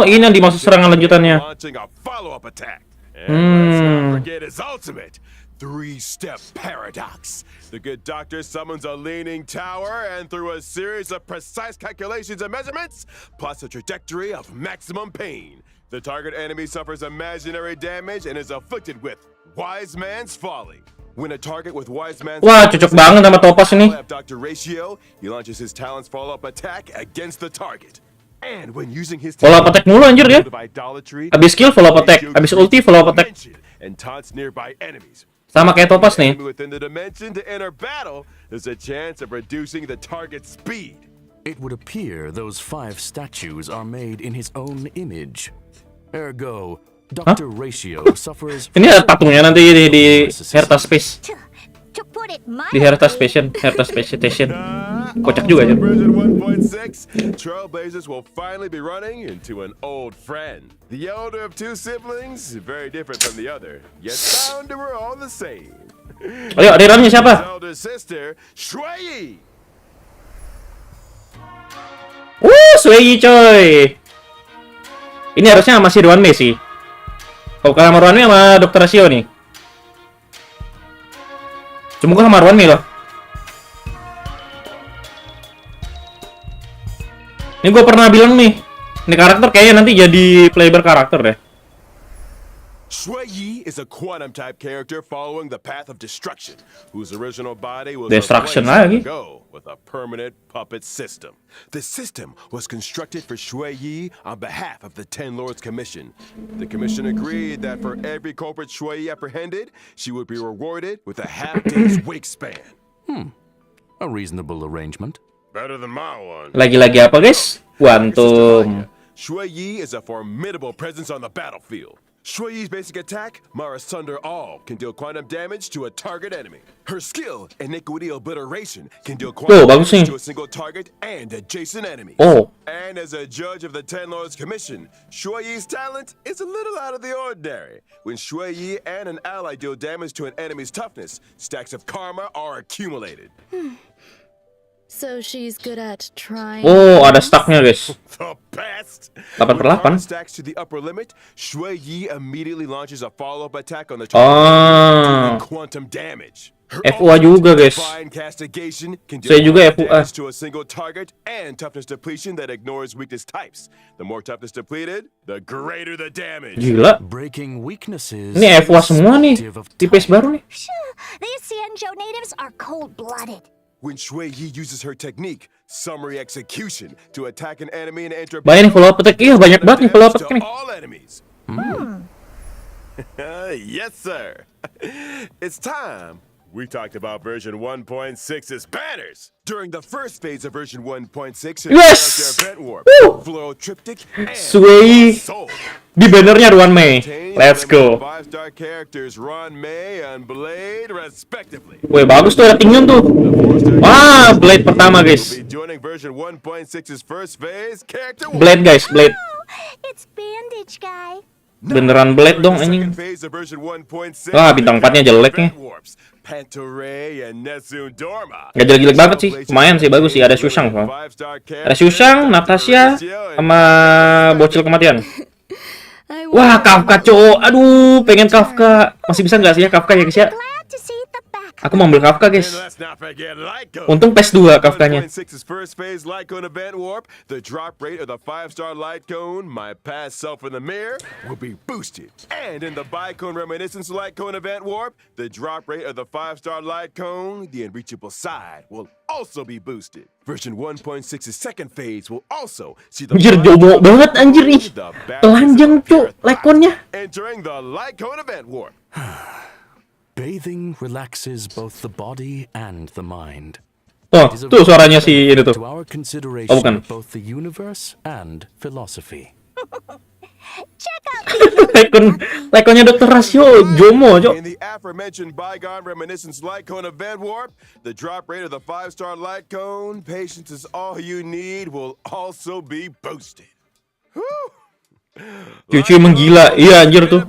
[SPEAKER 1] ini yang dimaksud serangan lanjutannya.
[SPEAKER 4] launching a follow-up attack. And let's not forget his ultimate three-step paradox. The good doctor summons a leaning tower and through a series of precise calculations and measurements, plots a trajectory of maximum pain. The target enemy suffers imaginary damage and is afflicted with Wise Man's Folly. When a target with Wise Man's
[SPEAKER 1] Wah,
[SPEAKER 4] Folly
[SPEAKER 1] cocok
[SPEAKER 4] is
[SPEAKER 1] banget sama Topaz ini.
[SPEAKER 4] at Dr. Ratio, he launches his talent's follow-up attack against the target. And when using his
[SPEAKER 1] Follow up attack mulu anjir dia.
[SPEAKER 4] of idolatry,
[SPEAKER 1] Abis skill follow up attack,
[SPEAKER 4] Ratio
[SPEAKER 1] abis
[SPEAKER 4] creates
[SPEAKER 1] ulti follow up attack.
[SPEAKER 4] dimension and taunts nearby enemies.
[SPEAKER 1] Sama kayak Topaz nih.
[SPEAKER 4] Enemy within the dimension to enter battle, there's a chance of reducing the target's speed.
[SPEAKER 5] It would appear those 5 statues are made in his own image. Ergo, Dr. Ratio suffers.
[SPEAKER 1] Ini ada patungnya nanti di Herta Space.
[SPEAKER 2] To put it
[SPEAKER 1] Di Herta Station, Herta Space Station. Kocak juga aja.
[SPEAKER 4] Version 1.6, Trailblazers will finally be running into an old friend. The elder of 2 siblings, very different from the other, yet bound to her all the same.
[SPEAKER 1] Ayo, alirannya
[SPEAKER 4] His
[SPEAKER 1] siapa?
[SPEAKER 4] elder sister, Shui.
[SPEAKER 1] Sui coy. Ini harusnya masih Ruan Mei sih. Kalau sama Ruan Mei sama Dr. Ratio nih. Cuma gua sama Ruan Mei loh. Ini gua pernah bilang nih, ini karakter kayaknya nanti jadi playable karakter deh.
[SPEAKER 4] Shui is a quantum-type character following the path of destruction, whose original body was
[SPEAKER 1] Destruction
[SPEAKER 4] replaced long
[SPEAKER 1] lagi.
[SPEAKER 4] ago with a permanent puppet system. The system was constructed for Shui on behalf of the Ten Lords Commission. The Commission agreed that for every culprit Shui apprehended, she would be rewarded with a half-day's wake span.
[SPEAKER 5] A reasonable arrangement.
[SPEAKER 4] Better than my one.
[SPEAKER 1] Lagi-lagi apa guys? Quantum.
[SPEAKER 4] Shui is a formidable presence on the battlefield. Shui's basic attack, Mara Sunder All, can deal quantum damage to a target enemy. Her skill, Iniquity Obliteration, can deal quantum
[SPEAKER 1] bagus nih.
[SPEAKER 4] damage to a single target and adjacent enemies.
[SPEAKER 1] Oh.
[SPEAKER 4] And as a judge of the Ten Lords Commission, Shui's talent is a little out of the ordinary. When Shui and an ally deal damage to an enemy's toughness, stacks of karma are accumulated.
[SPEAKER 6] So she's good at trying.
[SPEAKER 1] Oh, ada stacknya guys.
[SPEAKER 4] The best!
[SPEAKER 1] 8 per 8.
[SPEAKER 4] Stacks to the upper limit, Shui Yi immediately launches a follow-up attack on the
[SPEAKER 1] Oh.
[SPEAKER 4] doing quantum damage. Her
[SPEAKER 1] FUA juga, guys.
[SPEAKER 4] Divine Castigation can
[SPEAKER 1] Saya
[SPEAKER 4] deal
[SPEAKER 1] juga
[SPEAKER 4] quantum
[SPEAKER 1] FUA.
[SPEAKER 4] damage to a single target and toughness depletion that ignores weakness types. The more toughness depleted, the greater the damage.
[SPEAKER 1] Gila.
[SPEAKER 5] Breaking weaknesses.
[SPEAKER 1] Ini FUA semua nih.
[SPEAKER 5] is of
[SPEAKER 1] Tipis baru nih.
[SPEAKER 2] These Xianzhou natives are cold-blooded.
[SPEAKER 4] When Shui Yi uses her technique, Summary Execution, to attack an enemy and enter
[SPEAKER 1] Banyak nih follow up attack. Iya banyak banget nih follow up attack
[SPEAKER 4] to
[SPEAKER 1] nih.
[SPEAKER 4] all enemies. Yes, sir. It's time. We talked about version 1.6's banners. During the first phase of version 1.6,
[SPEAKER 1] Yes!
[SPEAKER 4] Event Warp, Flow Triptych, and
[SPEAKER 1] Sui
[SPEAKER 4] Soul.
[SPEAKER 1] di bannernya Ruan Mei. Let's go.
[SPEAKER 4] 5-star characters Ron May and Blade, respectively.
[SPEAKER 1] Wih bagus tuh ratingnya tuh. Wah, Blade pertama guys.
[SPEAKER 4] Will be joining version 1.6's first phase character.
[SPEAKER 1] Blade guys, Blade.
[SPEAKER 2] Oh, it's Bandage Guy.
[SPEAKER 1] Beneran Blade dong anjing.
[SPEAKER 4] Wah,
[SPEAKER 1] bintang 4-nya jelek nih. Gak jelek-jelek banget sih. Lumayan sih, bagus sih. Ada Shusang soal. Ada Shusang, Natasha, sama bocil kematian. Wah, Kafka cowok. Aduh, pengen Kafka. Masih bisa nggak sih ya Kafka ya guys ya?
[SPEAKER 2] Glad to see the back.
[SPEAKER 1] Aku mau ambil Kafka guys. Untung PES 2 Kafkanya.
[SPEAKER 4] 1.6's first phase light cone event warp, the drop rate of the 5-star light cone, my past self in the mirror, will be boosted. And in the Bicone Reminiscence light cone event warp, the drop rate of the 5-star light cone, the unreachable side, will also be boosted. Version 1.6's second phase will also see the
[SPEAKER 1] Anjir, jomo banget anjir nih. Telanjang cuk, lekonnya.
[SPEAKER 4] entering the light cone event warp.
[SPEAKER 5] Bathing relaxes both the body and the mind.
[SPEAKER 1] Oh,
[SPEAKER 5] It is a
[SPEAKER 1] tuh suaranya si ini tuh.
[SPEAKER 5] to our consideration
[SPEAKER 1] Oh, bukan.
[SPEAKER 5] of both the universe and philosophy.
[SPEAKER 2] Check out the
[SPEAKER 1] Lekonnya Dr. Rasio, jomo cuk.
[SPEAKER 4] In the aforementioned Bygone Reminiscence light cone event warp, the drop rate of the 5-star light cone, patience is all you need, will also be boosted.
[SPEAKER 1] Cucu emang gila. Iya anjir tuh.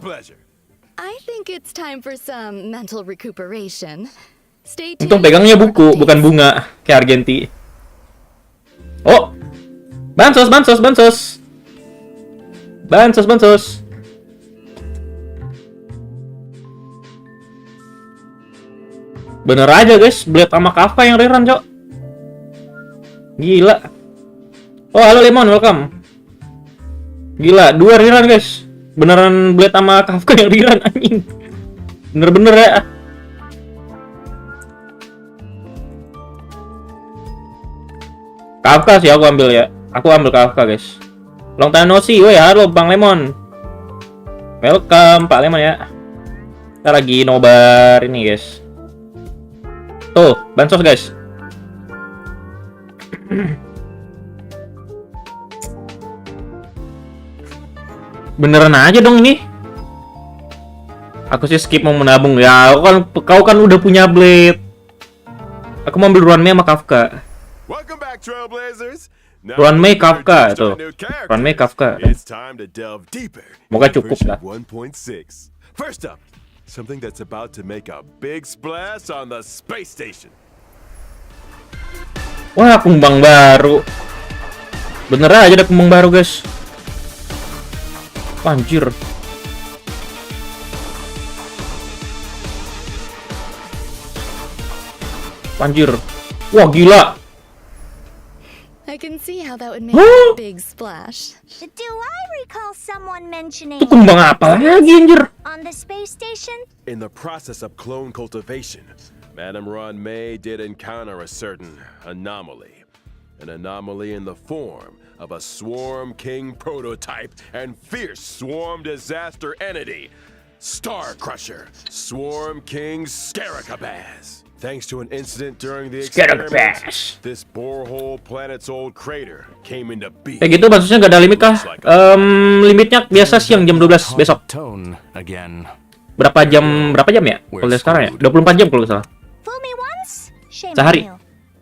[SPEAKER 6] I think it's time for some mental recuperation. Stay tuned.
[SPEAKER 1] Untung pegangnya buku, bukan bunga kayak Argenti. Oh, bansos, bansos, bansos, bansos, bansos. Bener aja guys, Blade sama Kafka yang rerun cok. Gila. Oh halo Lemon, welcome. Gila, 2 rerun guys. Beneran Blade sama Kafka yang rerun anjing. Bener-bener ya. Kafka sih aku ambil ya. Aku ambil Kafka guys. Long time no see. Woi, halo Bang Lemon. Welcome Pak Lemon ya. Kita lagi nobar ini guys. Tuh, bansos guys. Beneran aja dong ini. Aku sih skip mau menabung ya. Kau kan udah punya Blade. Aku mau ambil Ruan Mei sama Kafka.
[SPEAKER 4] Welcome back, Trailblazers. Now
[SPEAKER 1] Ruan Mei,
[SPEAKER 4] we're
[SPEAKER 1] Kafka
[SPEAKER 4] introduced to
[SPEAKER 1] tuh.
[SPEAKER 4] a new character.
[SPEAKER 1] Ruan Mei, Kafka.
[SPEAKER 4] It's time to delve deeper.
[SPEAKER 1] Moga
[SPEAKER 4] into
[SPEAKER 1] cukup
[SPEAKER 4] version
[SPEAKER 1] lah.
[SPEAKER 4] 1.6. First up, something that's about to make a big splash on the space station.
[SPEAKER 1] Wah, kembang baru. Bener aja ada kembang baru guys. Anjir. Anjir. Wah, gila.
[SPEAKER 6] I can can see how that would make a big splash.
[SPEAKER 2] Do I recall someone mentioning
[SPEAKER 1] Itu kumbang apa lagi anjir?
[SPEAKER 2] on the space station?
[SPEAKER 4] In the process of clone cultivation, Madame Ron May did encounter a certain anomaly. An anomaly in the form of a Swarm King prototype and fierce swarm disaster entity, Star Crusher, Swarm King Scaricabaz. Thanks to an incident during the experiment, this borehole planet's old crater came into being.
[SPEAKER 1] Kayak gitu maksudnya nggak ada limit kah? Limitnya biasa siang jam 12 besok.
[SPEAKER 5] Tone again.
[SPEAKER 1] Berapa jam ya? Kalau dari sekarang ya? 24 jam kalau nggak salah.
[SPEAKER 2] Fool me once, shame
[SPEAKER 1] Sehari.
[SPEAKER 2] on you.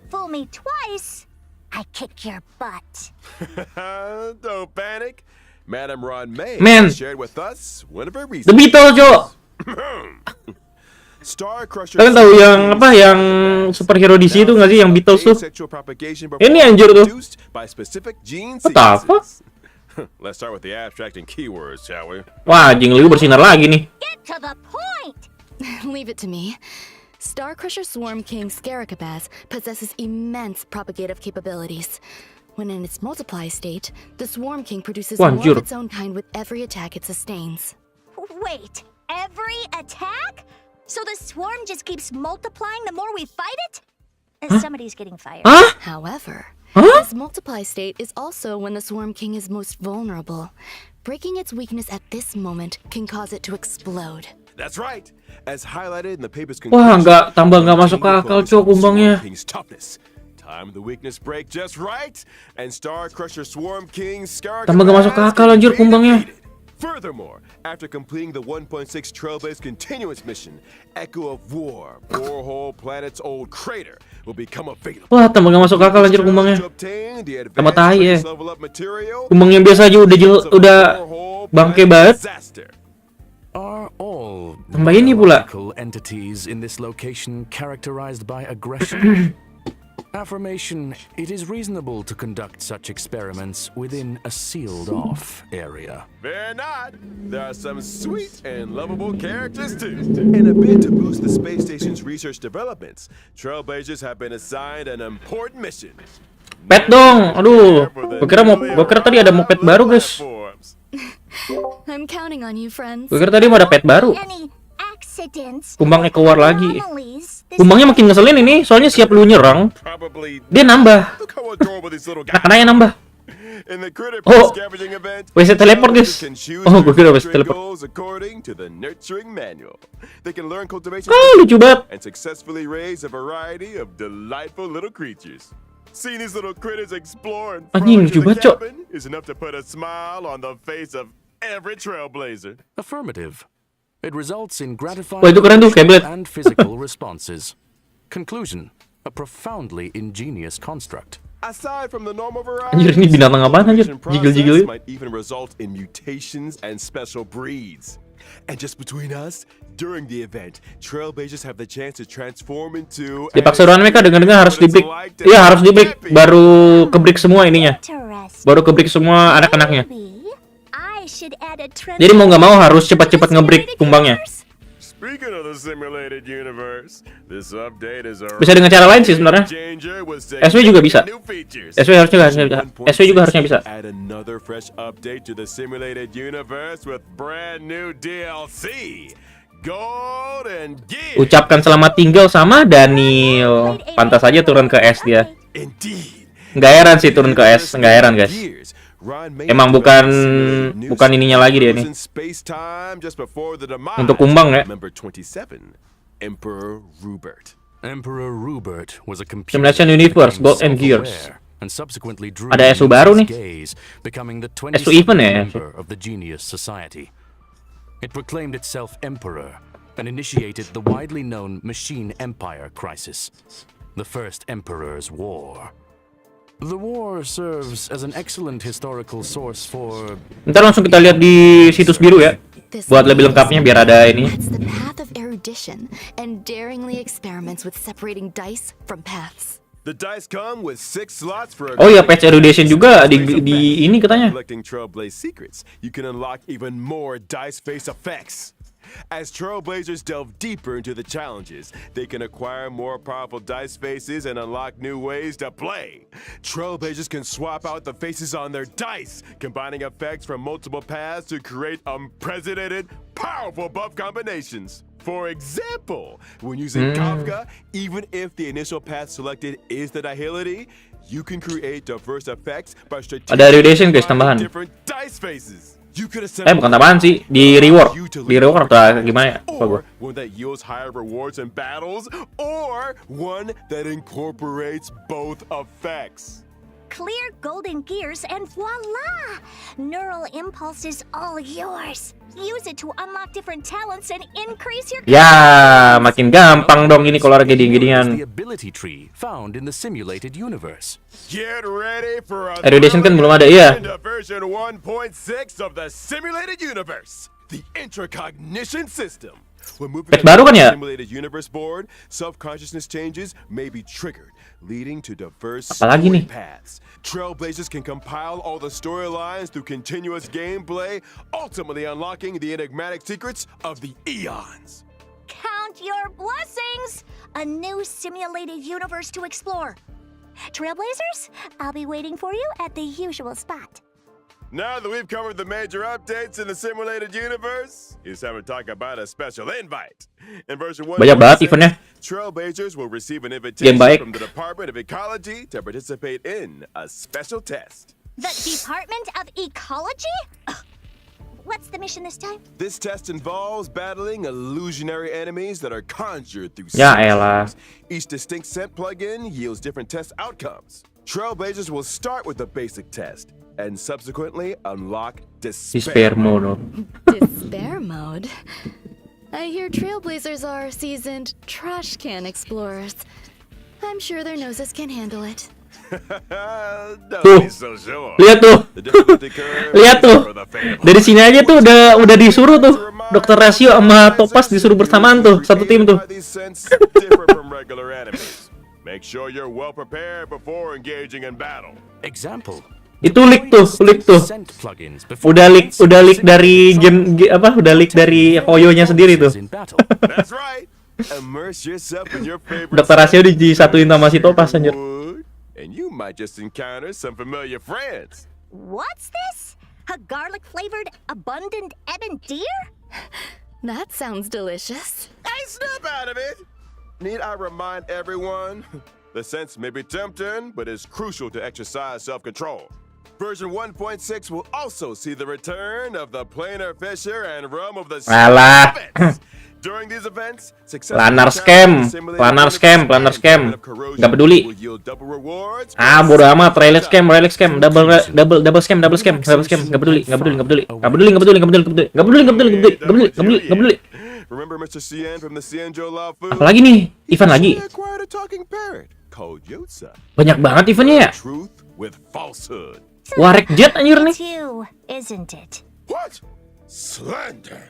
[SPEAKER 2] Fool me twice, I kick your butt.
[SPEAKER 4] Don't panic. Madame Ron May
[SPEAKER 1] Man.
[SPEAKER 4] shared with us one of her
[SPEAKER 1] The
[SPEAKER 4] reasons.
[SPEAKER 1] Beatles, Jo.
[SPEAKER 4] Star Crusher.
[SPEAKER 1] Kalian tahu yang apa yang superhero DC itu nggak sih yang Beatles tuh? Ini anjir tuh. What the fuck?
[SPEAKER 4] Let's start with the abstract and keywords, shall we?
[SPEAKER 1] Wah, anjing lu bersinar lagi nih.
[SPEAKER 2] Get to the point.
[SPEAKER 6] Leave it to me. Star Crusher Swarm King Scaricabaz possesses immense propagative capabilities. When in its multiply state, the Swarm King produces
[SPEAKER 1] Wah,
[SPEAKER 6] more
[SPEAKER 1] anjir.
[SPEAKER 6] of its own kind with every attack it sustains.
[SPEAKER 2] Wait, every attack? So the swarm just keeps multiplying the more we fight it? Somebody's getting fired.
[SPEAKER 1] Hah?
[SPEAKER 6] However,
[SPEAKER 1] Huh?
[SPEAKER 6] this multiply state is also when the Swarm King is most vulnerable. Breaking its weakness at this moment can cause it to explode.
[SPEAKER 4] That's right. As highlighted in the paper's
[SPEAKER 1] Wah, nggak masuk akal, Cok, kumbangnya.
[SPEAKER 4] King's toughness. Time the weakness break just right, and Star Crusher Swarm King Scar.
[SPEAKER 1] Tambah nggak masuk akal anjir kumbangnya.
[SPEAKER 4] Furthermore, after completing the 1.6 Trailblaze continuous mission, Echo of War, Borehole Planet's old crater, will become available.
[SPEAKER 1] Wah, tambah nggak masuk akal anjir kumbangnya.
[SPEAKER 4] To obtain the
[SPEAKER 1] Tambah
[SPEAKER 4] advanced
[SPEAKER 1] tai ya.
[SPEAKER 4] trace level up material,
[SPEAKER 1] Kumbang yang biasa aja udah bangke banget.
[SPEAKER 4] disaster.
[SPEAKER 5] Are all
[SPEAKER 1] Tambah ini pula.
[SPEAKER 5] biological entities in this location characterized by aggression? Affirmation, it is reasonable to conduct such experiments within a sealed-off area.
[SPEAKER 4] Fear not, there are some sweet and lovable characters too. In a bid to boost the space station's research developments, Trailblazers have been assigned an important mission.
[SPEAKER 1] Pet dong. Aduh, gua kira tadi ada mau pet baru, guys.
[SPEAKER 6] I'm counting on you, friends.
[SPEAKER 1] Gua kira tadi mau ada pet baru.
[SPEAKER 2] Any accidents?
[SPEAKER 1] Kumbangnya keluar lagi.
[SPEAKER 2] anomalies?
[SPEAKER 1] Kumbangnya makin ngeselin ini, soalnya siap lu nyerang,
[SPEAKER 4] Probably.
[SPEAKER 1] dia nambah.
[SPEAKER 4] Look how adorable these little guys.
[SPEAKER 1] Anak-anaknya nambah.
[SPEAKER 4] In the critter
[SPEAKER 1] Oh,
[SPEAKER 4] scavenging event,
[SPEAKER 1] WC teleport, guys.
[SPEAKER 4] can choose
[SPEAKER 1] Oh,
[SPEAKER 4] their
[SPEAKER 1] gua kira WC
[SPEAKER 4] nurturing
[SPEAKER 1] teleport.
[SPEAKER 4] goals according to the nurturing manual. They can learn cultivation
[SPEAKER 1] Lucu banget.
[SPEAKER 4] and successfully raise a variety of delightful little creatures. Seeing these little critters explore and
[SPEAKER 1] Anjing,
[SPEAKER 4] frolic
[SPEAKER 1] lucu
[SPEAKER 4] in the
[SPEAKER 1] banget, Cok.
[SPEAKER 4] cabin is enough to put a smile on the face of every trailblazer.
[SPEAKER 5] Affirmative. It results in gratifying
[SPEAKER 1] Wah, itu keren tuh, Keyblade.
[SPEAKER 5] and physical responses. Conclusion, a profoundly ingenious construct.
[SPEAKER 4] Aside from the normal variety,
[SPEAKER 1] Anjir, ini binatang apaan, anjir? Jigil-jigil.
[SPEAKER 4] might even result in mutations and special breeds. And just between us, during the event, Trailblazers have the chance to transform into.
[SPEAKER 1] Dipaksa ruan mereka dengar-dengar harus di-break. Iya, harus di-break baru ke-break semua ininya.
[SPEAKER 2] Interesting.
[SPEAKER 1] Baru ke-break semua anak-anaknya.
[SPEAKER 2] Maybe I should add a
[SPEAKER 1] Jadi mau nggak mau harus cepat-cepat nge-break kumbangnya.
[SPEAKER 4] Speaking of the simulated universe, this update is a
[SPEAKER 1] Bisa dengan cara lain sih sebenarnya.
[SPEAKER 4] changer with
[SPEAKER 1] SW juga bisa.
[SPEAKER 4] new features.
[SPEAKER 1] SW juga harusnya bisa.
[SPEAKER 4] Add another fresh update to the simulated universe with brand new DLC. Gold and gear.
[SPEAKER 1] Ucapkan selamat tinggal sama Daniel. Pantas aja turun ke S dia.
[SPEAKER 4] Indeed.
[SPEAKER 1] Nggak heran sih turun ke S, nggak heran guys. Emang bukan ininya lagi dia nih. Untuk kumbang ya.
[SPEAKER 5] Emperor Rupert was a computer
[SPEAKER 1] Simulation Universe,
[SPEAKER 5] became
[SPEAKER 1] Gold and Gears.
[SPEAKER 5] self-aware and subsequently drew
[SPEAKER 1] Ada SU baru nih.
[SPEAKER 5] gaze, becoming the
[SPEAKER 1] SU event
[SPEAKER 5] 27th
[SPEAKER 1] ya?
[SPEAKER 5] member of the Genius Society. It proclaimed itself emperor and initiated the widely known Machine Empire crisis, the First Emperor's War. The war serves as an excellent historical source for
[SPEAKER 1] Ntar langsung kita lihat di situs biru ya. Buat lebih lengkapnya biar ada ini.
[SPEAKER 6] That's the path of erudition and daringly experiments with separating dice from paths.
[SPEAKER 4] The dice come with 6 slots for
[SPEAKER 1] Oh ya, patch erudition juga di ini katanya.
[SPEAKER 4] Collecting Trailblaze secrets, you can unlock even more dice face effects. As Trailblazers delve deeper into the challenges, they can acquire more powerful dice faces and unlock new ways to play. Trailblazers can swap out the faces on their dice, combining effects from multiple paths to create unprecedented, powerful buff combinations. For example, when using Kafka, even if the initial path selected is the Nihility, you can create diverse effects by
[SPEAKER 1] Ada erudition guys tambahan.
[SPEAKER 4] different dice faces. You could
[SPEAKER 1] Bukan tambahan sih, di reward atau gimana ya? Apa gua?
[SPEAKER 4] One that yields higher rewards in battles, or one that incorporates both effects.
[SPEAKER 2] Clear golden gears and voila! Neural impulse is all yours. Use it to unlock different talents and increase your.
[SPEAKER 1] Ya, makin gampang dong ini kalau lagi
[SPEAKER 5] The
[SPEAKER 1] ginian.
[SPEAKER 5] ability tree found in the simulated universe.
[SPEAKER 4] Get ready for a
[SPEAKER 1] Erudition kan belum ada, iya.
[SPEAKER 4] version 1.6 of the simulated universe, the intracognition system. When moving
[SPEAKER 1] Patch baru kan ya?
[SPEAKER 4] simulated universe board, self-consciousness changes may be triggered, leading to diverse
[SPEAKER 1] Apalagi
[SPEAKER 4] story
[SPEAKER 1] nih?
[SPEAKER 4] paths. Trailblazers can compile all the storylines through continuous gameplay, ultimately unlocking the enigmatic secrets of the eons.
[SPEAKER 2] Count your blessings! A new simulated universe to explore. Trailblazers, I'll be waiting for you at the usual spot.
[SPEAKER 4] Now that we've covered the major updates in the simulated universe, it's time to talk about a special invite. In version 1,
[SPEAKER 1] Banyak banget eventnya.
[SPEAKER 4] Trailblazers will receive an
[SPEAKER 1] Game
[SPEAKER 4] invitation
[SPEAKER 1] baik.
[SPEAKER 4] from the Department of Ecology to participate in a special test.
[SPEAKER 2] The Department of Ecology? Ugh. What's the mission this time?
[SPEAKER 4] This test involves battling illusionary enemies that are conjured through
[SPEAKER 1] Ya
[SPEAKER 4] scent
[SPEAKER 1] elah.
[SPEAKER 4] plugs. Each distinct scent plugin yields different test outcomes. Trailblazers will start with the basic test and subsequently unlock
[SPEAKER 1] Despair mode.
[SPEAKER 6] Despair mode? I hear Trailblazers are seasoned trash can explorers. I'm sure their noses can handle it.
[SPEAKER 4] Don't
[SPEAKER 1] Tuh.
[SPEAKER 4] be so sure.
[SPEAKER 1] Lihat tuh.
[SPEAKER 4] The difficulty curve
[SPEAKER 1] Lihat tuh.
[SPEAKER 4] for the faint
[SPEAKER 1] Dari sini aja tuh udah disuruh tuh. Dokter Rasio sama Topaz disuruh bersamaan tuh, satu tim tuh.
[SPEAKER 4] These scents differ from regular enemies. Make sure you're well prepared before engaging in battle.
[SPEAKER 5] Example.
[SPEAKER 1] Itu leak tuh.
[SPEAKER 5] Scent plugins before
[SPEAKER 1] Udah leak
[SPEAKER 5] answering
[SPEAKER 1] dari udah leak dari Koyonya sendiri tuh.
[SPEAKER 5] in battle.
[SPEAKER 4] That's right. Immerse yourself in your favorite
[SPEAKER 1] Dokter Rasio disatuin sama si Topaz anjir.
[SPEAKER 4] wood, and you might just encounter some familiar friends.
[SPEAKER 2] What's this? A garlic-flavored, abundant ebon deer?
[SPEAKER 6] That sounds delicious.
[SPEAKER 4] Hey, snap out of it! Need I remind everyone? The sense may be tempting, but it's crucial to exercise self-control. Version 1.6 will also see the return of the planar fisher and rum of the
[SPEAKER 1] Alah.
[SPEAKER 4] events. During these events,
[SPEAKER 1] Planar scam. Nggak peduli. Bodo amat, relic scam, double scam. Nggak peduli.
[SPEAKER 4] Remember Mr. Cien from the Cienjo Lao Food?
[SPEAKER 1] Apalagi nih, event lagi.
[SPEAKER 4] He acquired a talking parrot called Yotza.
[SPEAKER 1] Banyak banget eventnya ya.
[SPEAKER 4] Truth with falsehood.
[SPEAKER 1] Warek Jet anjir nih.
[SPEAKER 2] Too, isn't it?
[SPEAKER 4] What? Slander.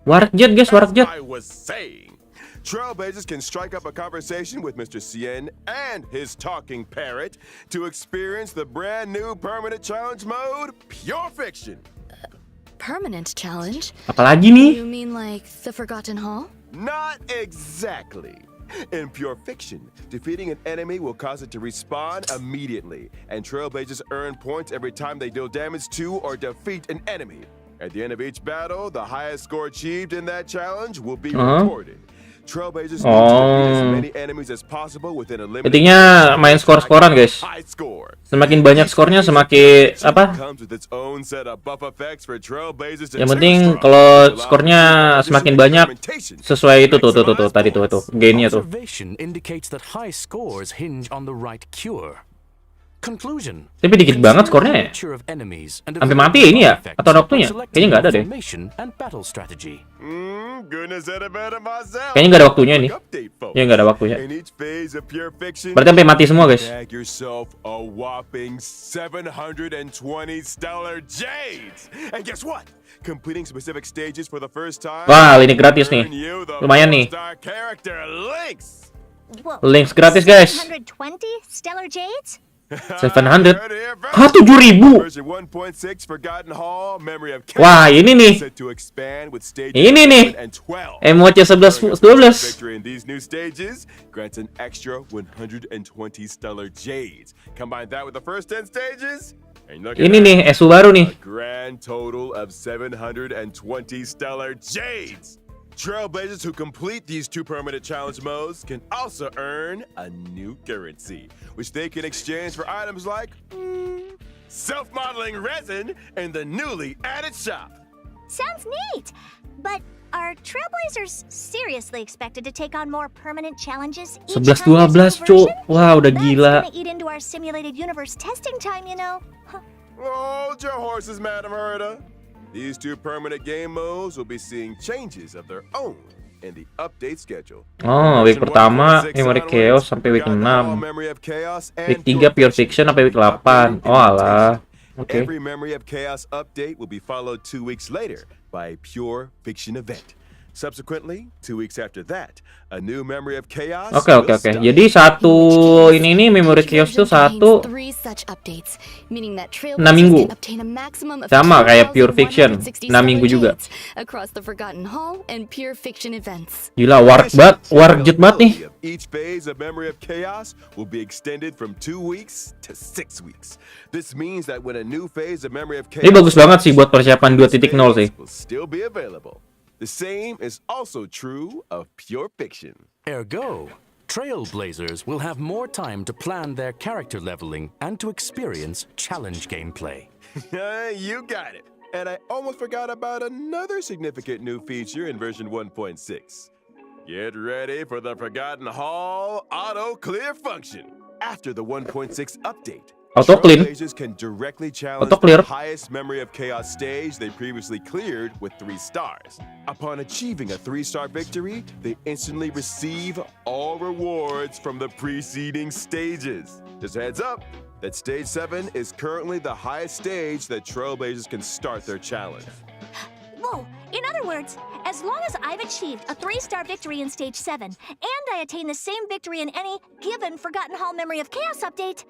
[SPEAKER 1] Warek Jet guys, Warek Jet.
[SPEAKER 4] I was saying. Trailblazers can strike up a conversation with Mr. Cien and his talking parrot to experience the brand new permanent challenge mode, Pure Fiction.
[SPEAKER 6] Permanent challenge?
[SPEAKER 1] Apalagi nih?
[SPEAKER 6] You mean like the Forgotten Hall?
[SPEAKER 4] Not exactly. In Pure Fiction, defeating an enemy will cause it to respawn immediately, and Trailblazers earn points every time they deal damage to or defeat an enemy. At the end of each battle, the highest score achieved in that challenge will be recorded. Trailblazers need to defeat as many enemies as possible within a limited
[SPEAKER 1] Intinya main skor-skoran guys.
[SPEAKER 4] high score.
[SPEAKER 1] Semakin banyak skornya semakin apa?
[SPEAKER 4] Comes with its own set of buff effects for Trailblazers to
[SPEAKER 1] Yang penting
[SPEAKER 4] choose from.
[SPEAKER 1] kalau
[SPEAKER 4] Allow
[SPEAKER 1] skornya semakin banyak sesuai itu tuh tadi tuh gainnya tuh.
[SPEAKER 5] Observation indicates that high scores hinge on the right cure. Conclusion.
[SPEAKER 1] Tapi dikit banget skornya ya. Sampai mati ya ini ya? Atau ada waktunya? Kayaknya nggak ada deh. Kayaknya nggak ada waktunya nih. Ya nggak ada waktunya. Berarti sampai mati semua guys.
[SPEAKER 4] Bag yourself a whopping 720 stellar jades. And guess what? Completing specific stages for the first time.
[SPEAKER 1] Wah, ini gratis nih.
[SPEAKER 4] earn you the
[SPEAKER 1] Lumayan nih.
[SPEAKER 4] star character links.
[SPEAKER 2] Whoa.
[SPEAKER 1] Links gratis guys.
[SPEAKER 2] 120 stellar jades?
[SPEAKER 1] 700.
[SPEAKER 4] Heard it here first.
[SPEAKER 1] Hah, 7.000.
[SPEAKER 4] Version 1.6 Forgotten Hall Memory of
[SPEAKER 1] Wah,
[SPEAKER 4] Chaos
[SPEAKER 1] ini nih.
[SPEAKER 4] set to expand with stages
[SPEAKER 1] Ini nih.
[SPEAKER 4] 11 and 12.
[SPEAKER 1] Emoji 11 12.
[SPEAKER 4] Victory in these new stages grants an extra 120 stellar jades. Combine that with the first 10 stages, and look at
[SPEAKER 1] Ini
[SPEAKER 4] that.
[SPEAKER 1] nih, SU baru nih.
[SPEAKER 4] A grand total of 720 stellar jades. Trailblazers who complete these 2 permanent challenge modes can also earn a new currency, which they can exchange for items like self-modeling resin in the newly added shop.
[SPEAKER 2] Sounds neat. But are Trailblazers seriously expected to take on more permanent challenges each
[SPEAKER 1] 11
[SPEAKER 2] time there's
[SPEAKER 1] 12,
[SPEAKER 2] a new
[SPEAKER 1] Cuk.
[SPEAKER 2] version?
[SPEAKER 1] Wah, udah
[SPEAKER 2] That's
[SPEAKER 1] gila.
[SPEAKER 2] gonna eat into our simulated universe testing time, you know. Huh.
[SPEAKER 4] Hold your horses, Madam Herda. These 2 permanent game modes will be seeing changes of their own in the update schedule.
[SPEAKER 1] Oh, week pertama Memory Chaos sampai week 6. Week 3 Pure Fiction sampai week 8. Oh alah. Oke.
[SPEAKER 4] Every Memory of Chaos update will be followed 2 weeks later by a Pure Fiction event. Subsequently, 2 weeks after that, a new Memory of Chaos.
[SPEAKER 1] Oke. Jadi satu ini Memory Chaos tuh satu 6 minggu. Sama kayak Pure Fiction, 6 minggu juga. Gila, warjet banget nih.
[SPEAKER 4] Each phase of Memory of Chaos will be extended from 2 weeks to 6 weeks. This means that when a new phase of Memory of Chaos
[SPEAKER 1] Ini bagus banget sih buat persiapan 2.0 sih.
[SPEAKER 4] will still be available. The same is also true of Pure Fiction.
[SPEAKER 5] Ergo, Trailblazers will have more time to plan their character leveling and to experience challenge gameplay.
[SPEAKER 4] You got it. And I almost forgot about another significant new feature in version 1.6. Get ready for the Forgotten Hall auto clear function. After the 1.6 update,
[SPEAKER 1] Auto clean.
[SPEAKER 4] Trailblazers can directly challenge
[SPEAKER 1] Auto clear.
[SPEAKER 4] the highest Memory of Chaos stage they previously cleared with 3 stars. Upon achieving a 3-star victory, they instantly receive all rewards from the preceding stages. Just a heads up that stage 7 is currently the highest stage that Trailblazers can start their challenge.
[SPEAKER 2] Whoa! In other words, as long as I've achieved a 3-star victory in Stage 7, and I attain the same victory in any given Forgotten Hall Memory of Chaos update,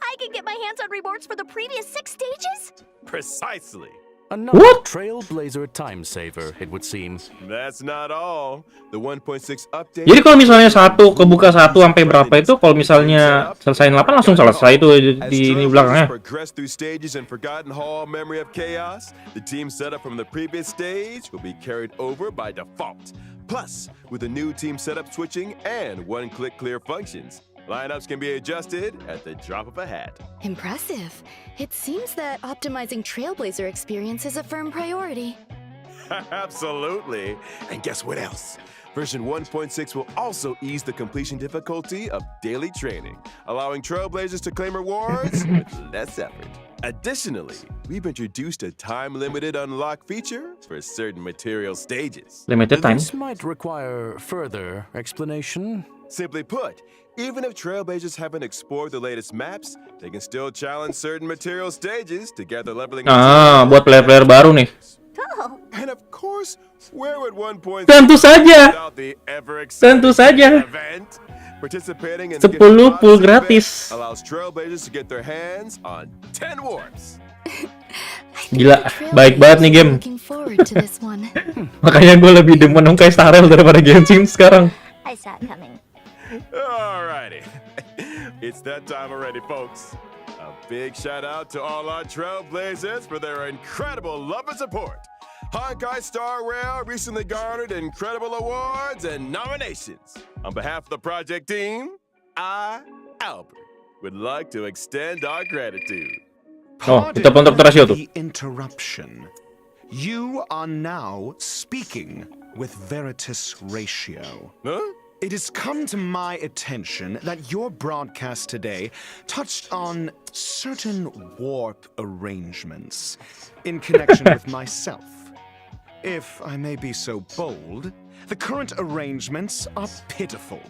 [SPEAKER 2] I can get my hands on rewards for the previous 6 stages?
[SPEAKER 4] Precisely.
[SPEAKER 5] Another
[SPEAKER 1] What?
[SPEAKER 5] Trailblazer time saver, it would seem.
[SPEAKER 4] That's not all. The 1.6 update.
[SPEAKER 1] Jadi kalau misalnya kebuka 1 sampai berapa itu, kalau misalnya selesaiin 8 langsung selesai itu di ini belakangnya.
[SPEAKER 4] Progress through stages in Forgotten Hall Memory of Chaos, the team set up from the previous stage will be carried over by default. Plus, with the new team setup switching and one-click clear functions, lineups can be adjusted at the drop of a hat.
[SPEAKER 6] Impressive. It seems that optimizing Trailblazer experience is a firm priority.
[SPEAKER 4] Absolutely. And guess what else? Version 1.6 will also ease the completion difficulty of daily training, allowing Trailblazers to claim rewards with less effort. Additionally, we've introduced a time-limited unlock feature for certain material stages.
[SPEAKER 1] Limited time.
[SPEAKER 5] This might require further explanation.
[SPEAKER 4] Simply put, even if Trailblazers haven't explored the latest maps, they can still challenge certain material stages to gather leveling.
[SPEAKER 1] Buat player-player baru nih.
[SPEAKER 2] Oh,
[SPEAKER 4] And of course, where would 1.6
[SPEAKER 1] Tentu saja.
[SPEAKER 4] without the ever
[SPEAKER 1] Tentu saja.
[SPEAKER 4] event? Participating in
[SPEAKER 1] 10
[SPEAKER 4] the Gift
[SPEAKER 1] full
[SPEAKER 4] Box
[SPEAKER 1] gratis.
[SPEAKER 4] event allows Trailblazers to get their hands on 10 warps.
[SPEAKER 1] Gila, baik banget nih game.
[SPEAKER 6] Looking forward to this one.
[SPEAKER 1] Makanya gue lebih demen Honkai Star Rail daripada Genshin sekarang.
[SPEAKER 2] I saw it coming.
[SPEAKER 4] Alrighty, it's that time already, folks. A big shout out to all our Trailblazers for their incredible love and support. Honkai Star Rail recently garnered incredible awards and nominations. On behalf of the project team, I, Albert, would like to extend our gratitude.
[SPEAKER 1] Oh, kita pontok terasio tuh.
[SPEAKER 7] The interruption. You are now speaking with Veritas Ratio.
[SPEAKER 4] Huh?
[SPEAKER 7] It has come to my attention that your broadcast today touched on certain warp arrangements in connection with myself. If I may be so bold, the current arrangements are pitiful.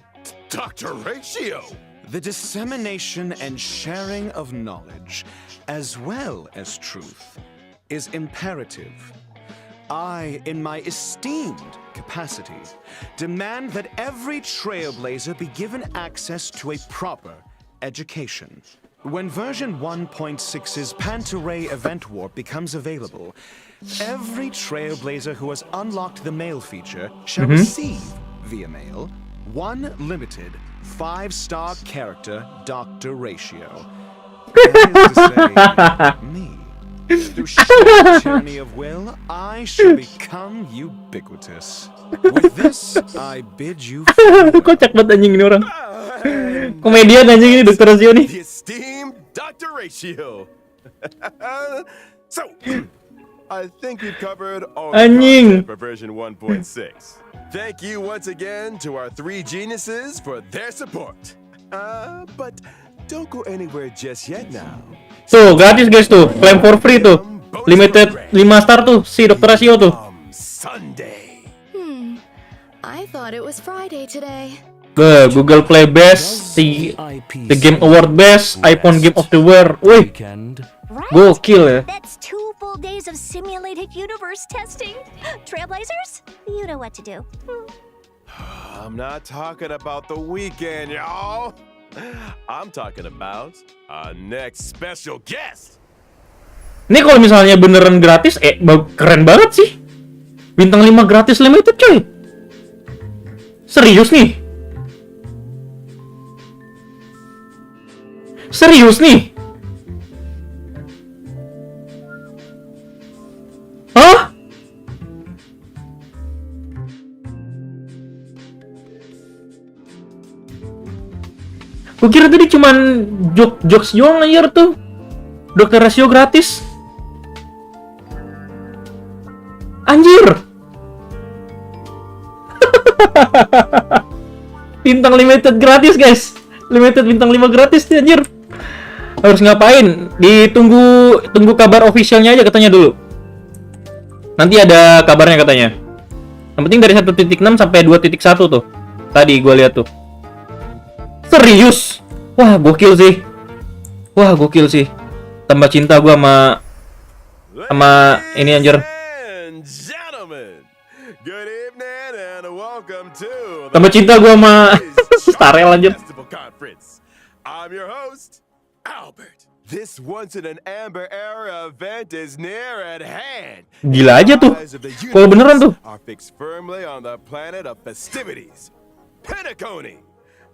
[SPEAKER 4] Dr. Ratio!
[SPEAKER 7] The dissemination and sharing of knowledge, as well as truth, is imperative. I, in my esteemed capacity, demand that every Trailblazer be given access to a proper education. When version 1.6's Pantaray event warp becomes available, every Trailblazer who has unlocked the mail feature shall receive, via mail, one limited 5-star character doctor ratio. That is to say, me. Through sheer tyranny of will, I shall become ubiquitous. With this, I bid you farewell.
[SPEAKER 1] Kocak banget anjing ini orang. Komedian anjing ini Dr. Ratio nih.
[SPEAKER 4] The esteemed Dr. Ratio. So, I think we've covered all the
[SPEAKER 1] Anjing.
[SPEAKER 4] content for version 1.6. Thank you once again to our 3 geniuses for their support. But don't go anywhere just yet now.
[SPEAKER 1] Tuh, gratis guys tuh. Claim for free tuh. Limited 5 star tuh si Dr. Ratio tuh.
[SPEAKER 4] Sunday.
[SPEAKER 6] I thought it was Friday today.
[SPEAKER 1] Google Play Best, the Game Award Best, iPhone Game of the Year. Wih,
[SPEAKER 2] Right?
[SPEAKER 1] gokil ya.
[SPEAKER 2] That's 2 full days of simulated universe testing. Trailblazers, you know what to do.
[SPEAKER 4] I'm not talking about the weekend, y'all. I'm talking about our next special guest.
[SPEAKER 1] Ini kalau misalnya beneran gratis, keren banget sih. Bintang 5 gratis limited coy. Serius nih. Serius nih. Hah? Gue kira tadi cuman jokes doang anjir tuh. Dr. Ratio gratis. Anjir. Bintang limited gratis guys. Limited bintang 5 gratis nih anjir. Harus ngapain? Tunggu kabar officialnya aja katanya dulu. Nanti ada kabarnya katanya. Yang penting dari 1.6 sampai 2.1 tuh. Tadi gua lihat tuh. Serius? Wah, gokil sih. Tambah cinta gua sama ini anjir.
[SPEAKER 4] Good evening and welcome to
[SPEAKER 1] Tambah cinta gua sama Starel anjir.
[SPEAKER 4] I'm your host, Albert. This once in an amber era event is near at hand.
[SPEAKER 1] Gila aja tuh. Kalau beneran tuh.
[SPEAKER 4] Are fixed firmly on the planet of festivities. Penacony.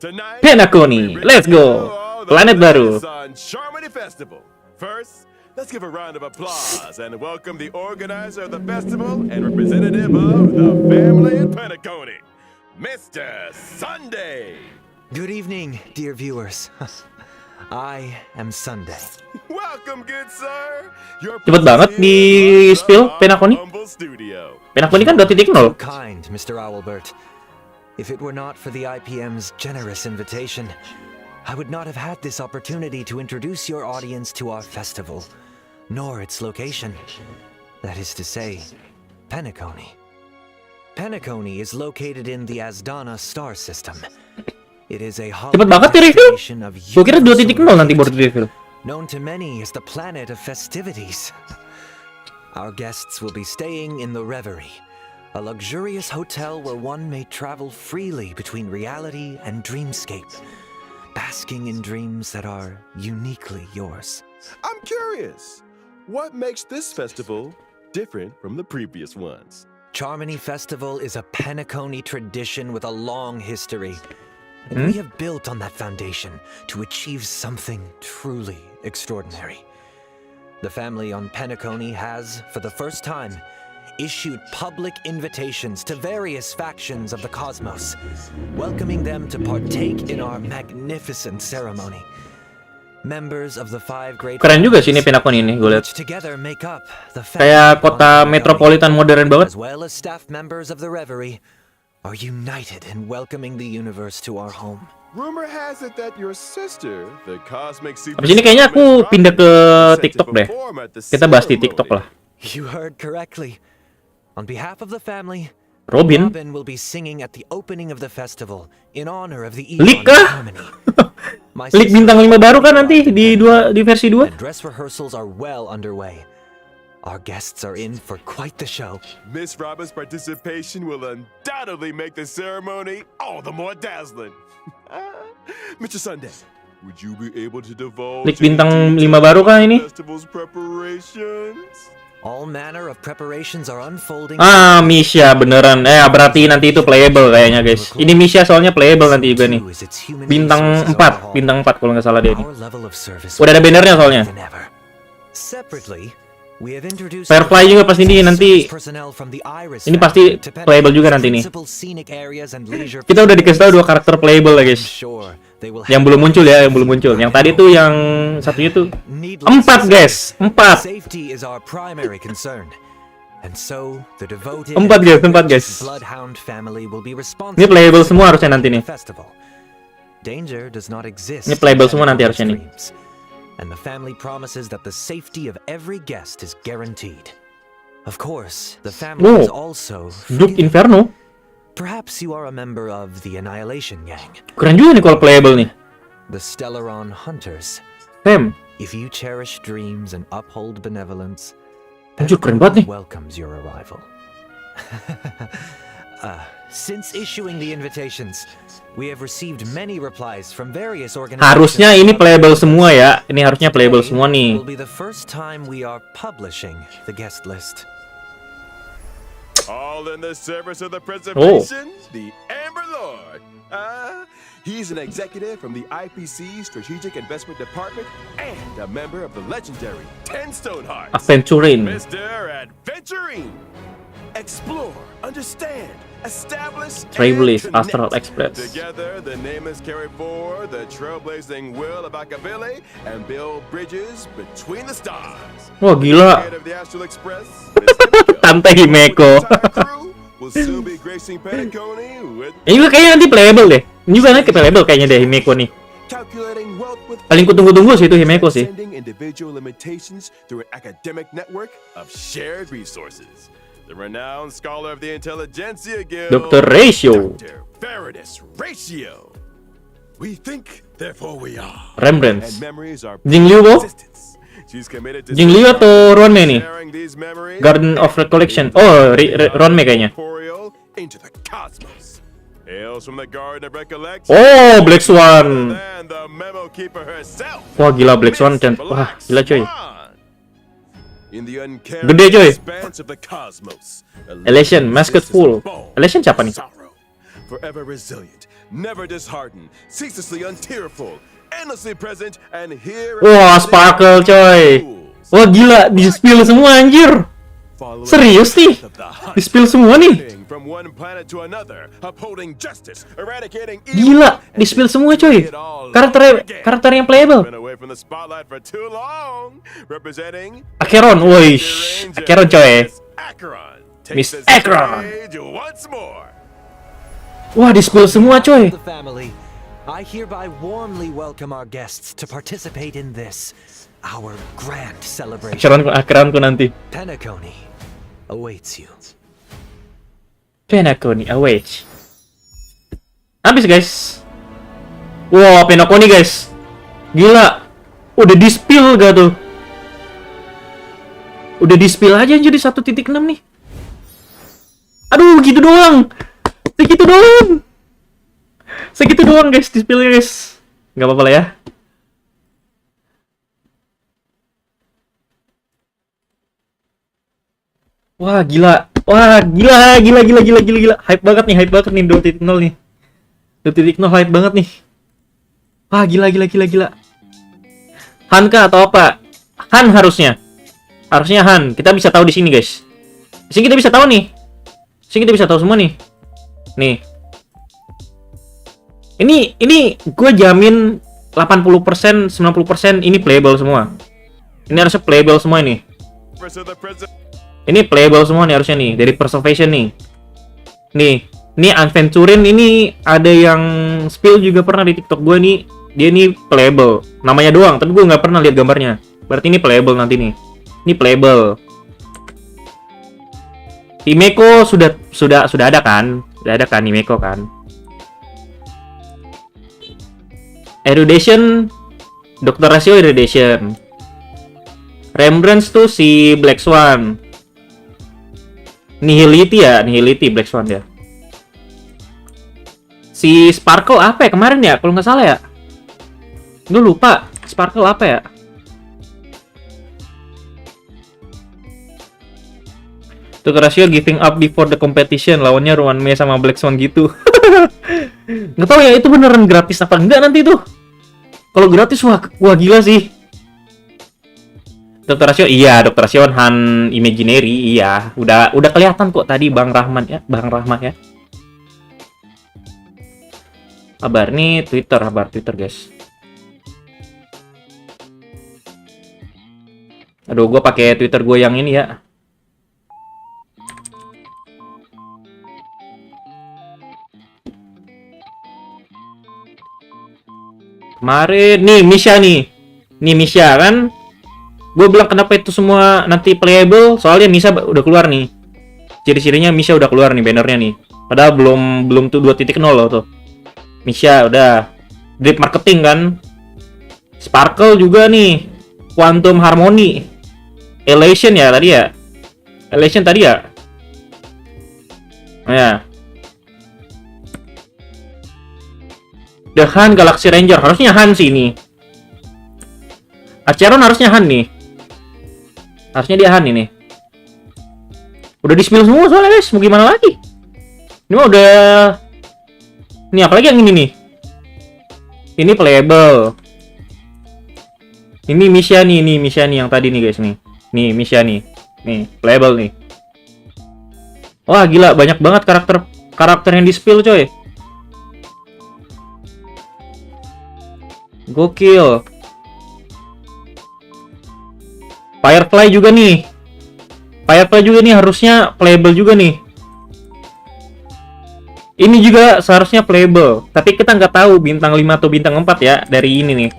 [SPEAKER 4] Tonight,
[SPEAKER 1] Penacony. Let's go. Planet baru.
[SPEAKER 4] Charmony Festival. First, let's give a round of applause and welcome the organizer of the festival and representative of the family in Penacony, Mr. Sunday.
[SPEAKER 9] Good evening, dear viewers. I am Sunday.
[SPEAKER 4] Welcome, good sir.
[SPEAKER 1] Cepet banget di spill Penacony. Penacony kan 2.0.
[SPEAKER 9] Kind, Mr. Owlbert. If it were not for the IPM's generous invitation, I would not have had this opportunity to introduce your audience to our festival, nor its location. That is to say, Penacony. Penacony is located in the Asdana star system. It is a
[SPEAKER 1] Cepet banget di review. Gue kira 2.0 nanti baru di review.
[SPEAKER 9] Known to many as the planet of festivities. Our guests will be staying in the Reverie, a luxurious hotel where one may travel freely between reality and dreamscape, basking in dreams that are uniquely yours.
[SPEAKER 4] I'm curious, what makes this festival different from the previous ones?
[SPEAKER 9] Charmony Festival is a Penacony tradition with a long history, and we have built on that foundation to achieve something truly extraordinary. The family on Penacony has, for the first time, issued public invitations to various factions of the cosmos, welcoming them to partake in our magnificent ceremony. Members of the 5 great
[SPEAKER 1] Keren juga sih ini Penacony ini, gue lihat.
[SPEAKER 9] together make up the
[SPEAKER 1] Kayak kota metropolitan modern banget.
[SPEAKER 9] as well as staff members of the Reverie are united in welcoming the universe to our home.
[SPEAKER 4] Rumor has it that your sister, the cosmic super.
[SPEAKER 1] Abis ini kayaknya aku pindah ke TikTok deh. Kita bahas di TikTok lah.
[SPEAKER 9] You heard correctly. On behalf of the family,
[SPEAKER 1] Robin
[SPEAKER 9] will be singing at the opening of the festival in honor of the
[SPEAKER 1] Leak
[SPEAKER 9] Eon
[SPEAKER 1] kah?
[SPEAKER 9] Harmony. My
[SPEAKER 1] Leak
[SPEAKER 9] sister
[SPEAKER 1] bintang 5 baru kan nanti di versi 2.
[SPEAKER 9] and dress rehearsals are well underway. Our guests are in for quite the show.
[SPEAKER 4] Miss Robin's participation will undoubtedly make the ceremony all the more dazzling. Mr. Sunday, Would you be able to divulge
[SPEAKER 1] Klik bintang
[SPEAKER 4] any
[SPEAKER 1] 5 baru kah ini?
[SPEAKER 4] festival's preparations?
[SPEAKER 9] All manner of preparations are unfolding.
[SPEAKER 1] Ah, Misha beneran. Berarti nanti itu playable kayaknya, guys. Ini Misha soalnya playable nanti juga nih. Bintang 4 kalau nggak salah dia nih.
[SPEAKER 9] Our level of service
[SPEAKER 1] Udah ada bannernya soalnya.
[SPEAKER 9] than ever. Separately, we have introduced
[SPEAKER 1] Firefly juga pasti ini nanti.
[SPEAKER 9] personnel from the Iris
[SPEAKER 1] Ini pasti
[SPEAKER 9] family to
[SPEAKER 1] playable juga nanti nih.
[SPEAKER 9] principal scenic areas and leisure
[SPEAKER 1] Kita udah dikasih tahu 2 karakter playable lah, guys.
[SPEAKER 9] Sure, they will
[SPEAKER 1] Yang belum muncul ya, yang belum muncul. Yang tadi tuh yang satunya tuh 4, guys. 4.
[SPEAKER 9] Safety is our primary concern. And so, the devoted
[SPEAKER 1] 4, guys, 4, guys.
[SPEAKER 9] Bloodhound family will be responsible.
[SPEAKER 1] Ini playable semua harusnya nanti nih.
[SPEAKER 9] Festival. Danger does not exist.
[SPEAKER 1] Ini playable semua nanti harusnya nih.
[SPEAKER 9] And the family promises that the safety of every guest is guaranteed. Of course, the family is also
[SPEAKER 1] Duke Inferno.
[SPEAKER 9] Perhaps you are a member of the Annihilation Gang,
[SPEAKER 1] Keren juga nih kalau playable nih.
[SPEAKER 9] the Stellaron Hunters.
[SPEAKER 1] Sam.
[SPEAKER 9] If you cherish dreams and uphold benevolence,
[SPEAKER 1] Anjir, keren banget nih.
[SPEAKER 9] welcomes your arrival. Since issuing the invitations, we have received many replies from various organizations.
[SPEAKER 1] Harusnya ini playable semua ya. Ini harusnya playable semua nih.
[SPEAKER 9] Will be the first time we are publishing the guest list.
[SPEAKER 4] All in the service of the preservation, the Amber Lord. He's an executive from the IPC Strategic Investment Department and a member of the legendary 10 Stone Hearts.
[SPEAKER 1] Aventurin.
[SPEAKER 4] Mr. Adventuring. Explore, understand, establish,
[SPEAKER 1] Travelist,
[SPEAKER 4] and connect.
[SPEAKER 1] Astral Express.
[SPEAKER 4] Together, the name is carried forward the trailblazing will of Akabili and build bridges between the stars.
[SPEAKER 1] Wah, gila.
[SPEAKER 4] Head of the Astral Express, Miss Himiko,
[SPEAKER 1] Tante Himeko.
[SPEAKER 4] entire crew will soon be gracing Penacony with
[SPEAKER 1] Ini juga kayaknya nanti playable deh. Ini juga nanti playable kayaknya deh Himeko nih.
[SPEAKER 4] calculating wealth with
[SPEAKER 1] Paling kutunggu-tunggu sih itu Himeko sih.
[SPEAKER 4] transcending individual limitations through an academic network of shared resources. The renowned scholar of the Intelligentsia Guild,
[SPEAKER 1] Dr. Ratio.
[SPEAKER 4] Dr. Veridus Ratio. We think, therefore we are.
[SPEAKER 1] Rembrandt.
[SPEAKER 4] And memories are
[SPEAKER 1] Jingliu, Bo?
[SPEAKER 4] existence. She's committed to
[SPEAKER 1] Jingliu atau Ronme nih?
[SPEAKER 4] sharing these memories
[SPEAKER 1] Garden of Recollection. Oh, Ronme kayaknya.
[SPEAKER 4] corporeal into the cosmos. Hails from the Garden of Recollection.
[SPEAKER 1] Oh, Black Swan.
[SPEAKER 4] And the memo keeper herself.
[SPEAKER 1] Wah, gila Black Swan.
[SPEAKER 4] Miss
[SPEAKER 1] Wah,
[SPEAKER 4] Black
[SPEAKER 1] gila coy.
[SPEAKER 4] Swan. In the
[SPEAKER 1] Gede, coy.
[SPEAKER 4] expanse of the cosmos,
[SPEAKER 1] Elation, Mascot Full.
[SPEAKER 4] Bone,
[SPEAKER 1] Elation siapa nih?
[SPEAKER 4] sorrow, forever resilient, never disheartened, ceaselessly untearful, endlessly present, and here.
[SPEAKER 1] Wah, Sparkle coy. Wah, gila. Di-spill semua anjir. Serius nih? Di-spill semua nih.
[SPEAKER 4] From one planet to another, upholding justice, eradicating
[SPEAKER 1] Gila, di-spill semua coy. Karakter yang playable.
[SPEAKER 4] Been away from the spotlight for too long. Representing
[SPEAKER 1] Acheron, woi. Acheron coy.
[SPEAKER 4] Acheron.
[SPEAKER 1] Miss
[SPEAKER 4] Takes the
[SPEAKER 1] Acheron.
[SPEAKER 4] stage once more.
[SPEAKER 1] Wah, di-spill semua coy.
[SPEAKER 9] The family, I hereby warmly welcome our guests to participate in this, our grand celebration.
[SPEAKER 1] Acheronku nanti.
[SPEAKER 9] Penacony awaits you.
[SPEAKER 1] Penacony awaits. Habis guys. Wah, Penacony guys. Gila. Udah di-spill gak tuh? Udah di-spill aja jadi 1.6 nih. Aduh, gitu doang. Segitu doang. Segitu doang guys, di-spill guys. Gak apa-apa lah ya. Wah, gila. Wah, gila. Hype banget nih 2.0 nih. 2.0 hype banget nih. Wah, gila. Han kah atau apa? Han harusnya. Harusnya Han. Kita bisa tahu di sini, guys. Di sini kita bisa tahu nih. Di sini kita bisa tahu semua nih. Nih. Ini gue jamin 80%, 90% ini playable semua. Ini harusnya playable semua ini. Ini playable semua nih harusnya nih dari Preservation nih. Nih Aventurin ini ada yang spill juga pernah di TikTok gue nih. Dia nih playable. Namanya doang, tapi gue nggak pernah lihat gambarnya. Berarti ini playable nanti nih. Ini playable. Himeko sudah ada kan? Sudah ada kan Himeko kan? Erudition, Dr. Ratio Erudition. Rembrandt tuh si Black Swan. Nihility Black Swan ya. Si Sparkle apa ya kemarin ya? Kalau nggak salah ya. Gue lupa Sparkle apa ya? Tuh rasio giving up before the competition, lawannya Ruan sama Black Swan gitu. Nggak tahu ya itu beneran gratis apa enggak nanti tuh. Kalau gratis wah gila sih. Dr. Rasio iya, Dr. Rasio Han Imaginary iya, udah kelihatan kok tadi Bang Rahman ya. Kabar nih kabar Twitter guys. Aduh, gue pakai Twitter gue yang ini ya. Kemarin nih Misha kan. Gue bilang kenapa itu semua nanti playable, soalnya Misha udah keluar nih. Ciri-cirinya Misha udah keluar nih bannernya nih. Padahal belum tuh 2.0 loh tuh. Misha udah drip marketing kan. Sparkle juga nih. Quantum Harmony. Elation tadi ya. Oh, ya. The Han Galaxy Ranger, harusnya Han sih ini. Acheron harusnya Han nih. Harusnya dia Han ini. Udah di-spill semua soalnya guys, mau gimana lagi? Ini mah udah. Ini apalagi yang ini nih. Ini playable. Ini Misha nih yang tadi nih guys nih. Nih Misha nih. Nih, playable nih. Wah, gila banyak banget karakter yang di-spill coy. Gokil. Firefly juga nih harusnya playable juga nih. Ini juga seharusnya playable, tapi kita nggak tahu bintang 5 atau bintang 4 ya dari ini nih.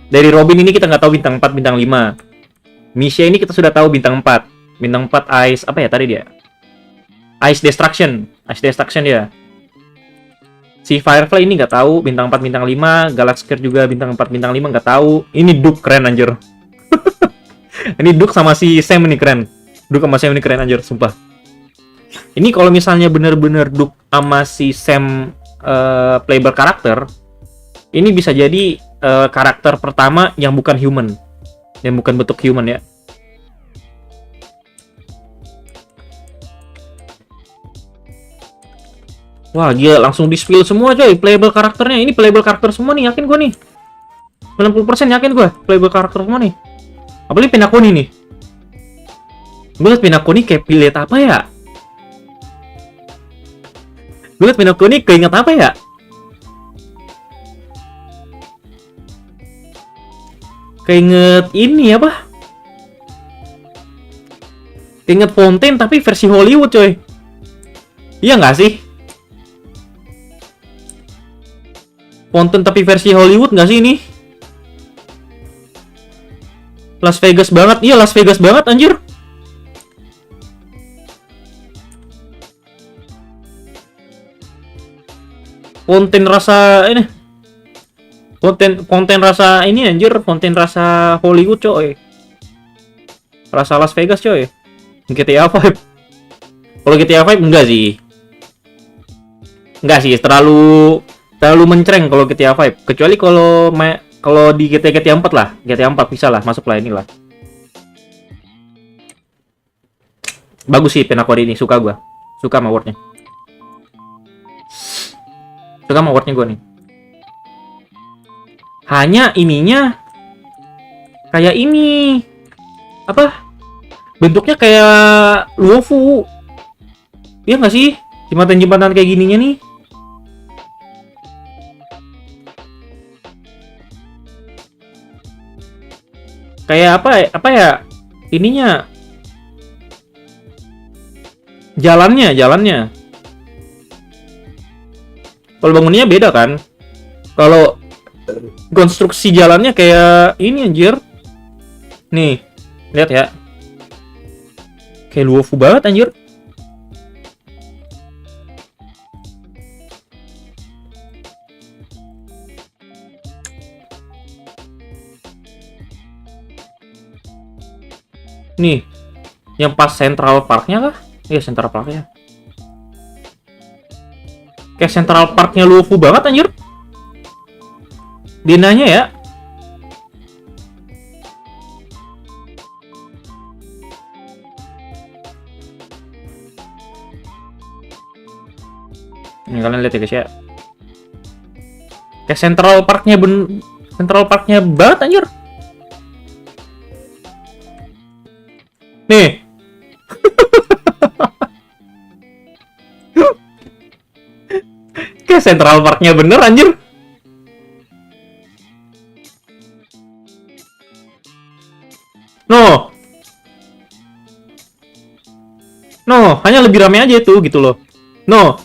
[SPEAKER 1] Dari Robin ini kita nggak tahu bintang 4, bintang 5. Misha ini kita sudah tahu bintang 4. Bintang 4 Ice apa ya tadi dia? Ice Destruction dia. Si Firefly ini nggak tahu bintang 4 bintang 5, Galaxker juga bintang 4 bintang 5 nggak tahu. Ini Duke keren anjir. Ini Duke sama si Sam ini keren. Anjir, sumpah. Ini kalau misalnya bener-bener Duke sama si Sam playable karakter, ini bisa jadi karakter pertama yang bukan human. Yang bukan bentuk human ya. Wah, dia langsung di-spill semua coy, playable karakternya. Ini playable karakter semua nih, yakin gue nih. 90% yakin gue, playable karakter semua nih. Apalagi Pinakoni nih. Gue liat Pinakoni kayak pilih apa ya? Gue liat Pinakoni keinget apa ya? Keinget ini apa? Keinget Fontaine tapi versi Hollywood coy. Iya nggak sih? Fontaine tapi versi Hollywood nggak sih ini? Las Vegas banget, iya Las Vegas banget anjir. Konten rasa ini. Konten rasa ini anjir, konten rasa Hollywood coy. Rasa Las Vegas coy. GTA 5. Kalau GTA 5 enggak sih. Enggak sih, terlalu mencreng kalau GTA 5. Kecuali kalau di GTA 4 lah. GTA 4 bisa lah, masuk lah inilah. Bagus sih Penakori ini, suka gua. Suka sama wordnya. Suka sama wordnya gua nih. Hanya ininya kayak ini. Apa? Bentuknya kayak Luofu. Iya nggak sih? Jembatan-jembatan kayak gininya nih. Kayak apa ya? Ininya. Jalannya. Kalau bangunnya beda kan? Kalau konstruksi jalannya kayak ini anjir. Nih, lihat ya. Kayak Luofu banget anjir. Nih, yang pas Central Parknya kah? Iya, Central Parknya. Kayak Central Parknya Luofu banget anjir. Dinanya ya. Ini kalian lihat ya guys ya. Kayak Central Parknya banget anjir. Nih. Kayak Central Parknya bener anjir. No, hanya lebih rame aja itu gitu loh. No.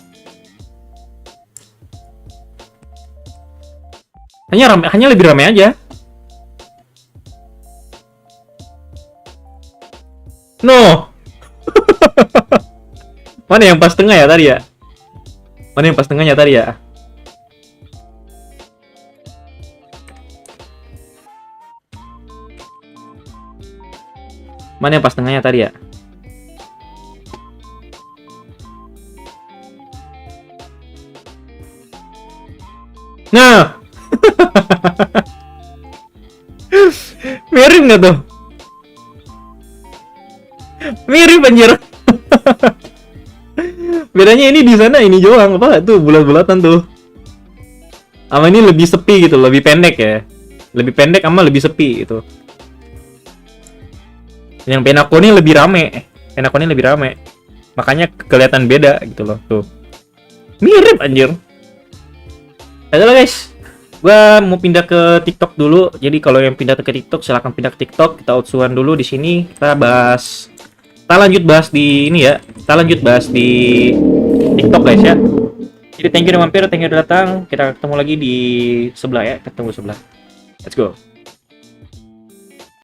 [SPEAKER 1] Hanya lebih rame aja. No. Mana yang pas tengah ya tadi ya? Mana yang pas tengahnya tadi ya? Mana yang pas tengahnya tadi ya? Nah. Mirip nggak tuh? Mirip anjir. Bedanya ini di sana ini doang apa tuh bulat-bulatan tuh. Sama ini lebih sepi gitu, lebih pendek ya. Lebih pendek sama lebih sepi gitu. Yang Penako ini lebih rame. Penako ini lebih rame. Makanya kelihatan beda gitu loh tuh. Mirip anjir. Ayo lah guys. Gua mau pindah ke TikTok dulu. Jadi kalau yang pindah ke TikTok silahkan pindah ke TikTok. Kita outsuan dulu di sini. Kita lanjut bahas di ini ya. Kita lanjut bahas di TikTok guys ya. Jadi thank you udah mampir, thank you udah datang. Kita ketemu lagi di sebelah ya. Ketemu sebelah. Let's go.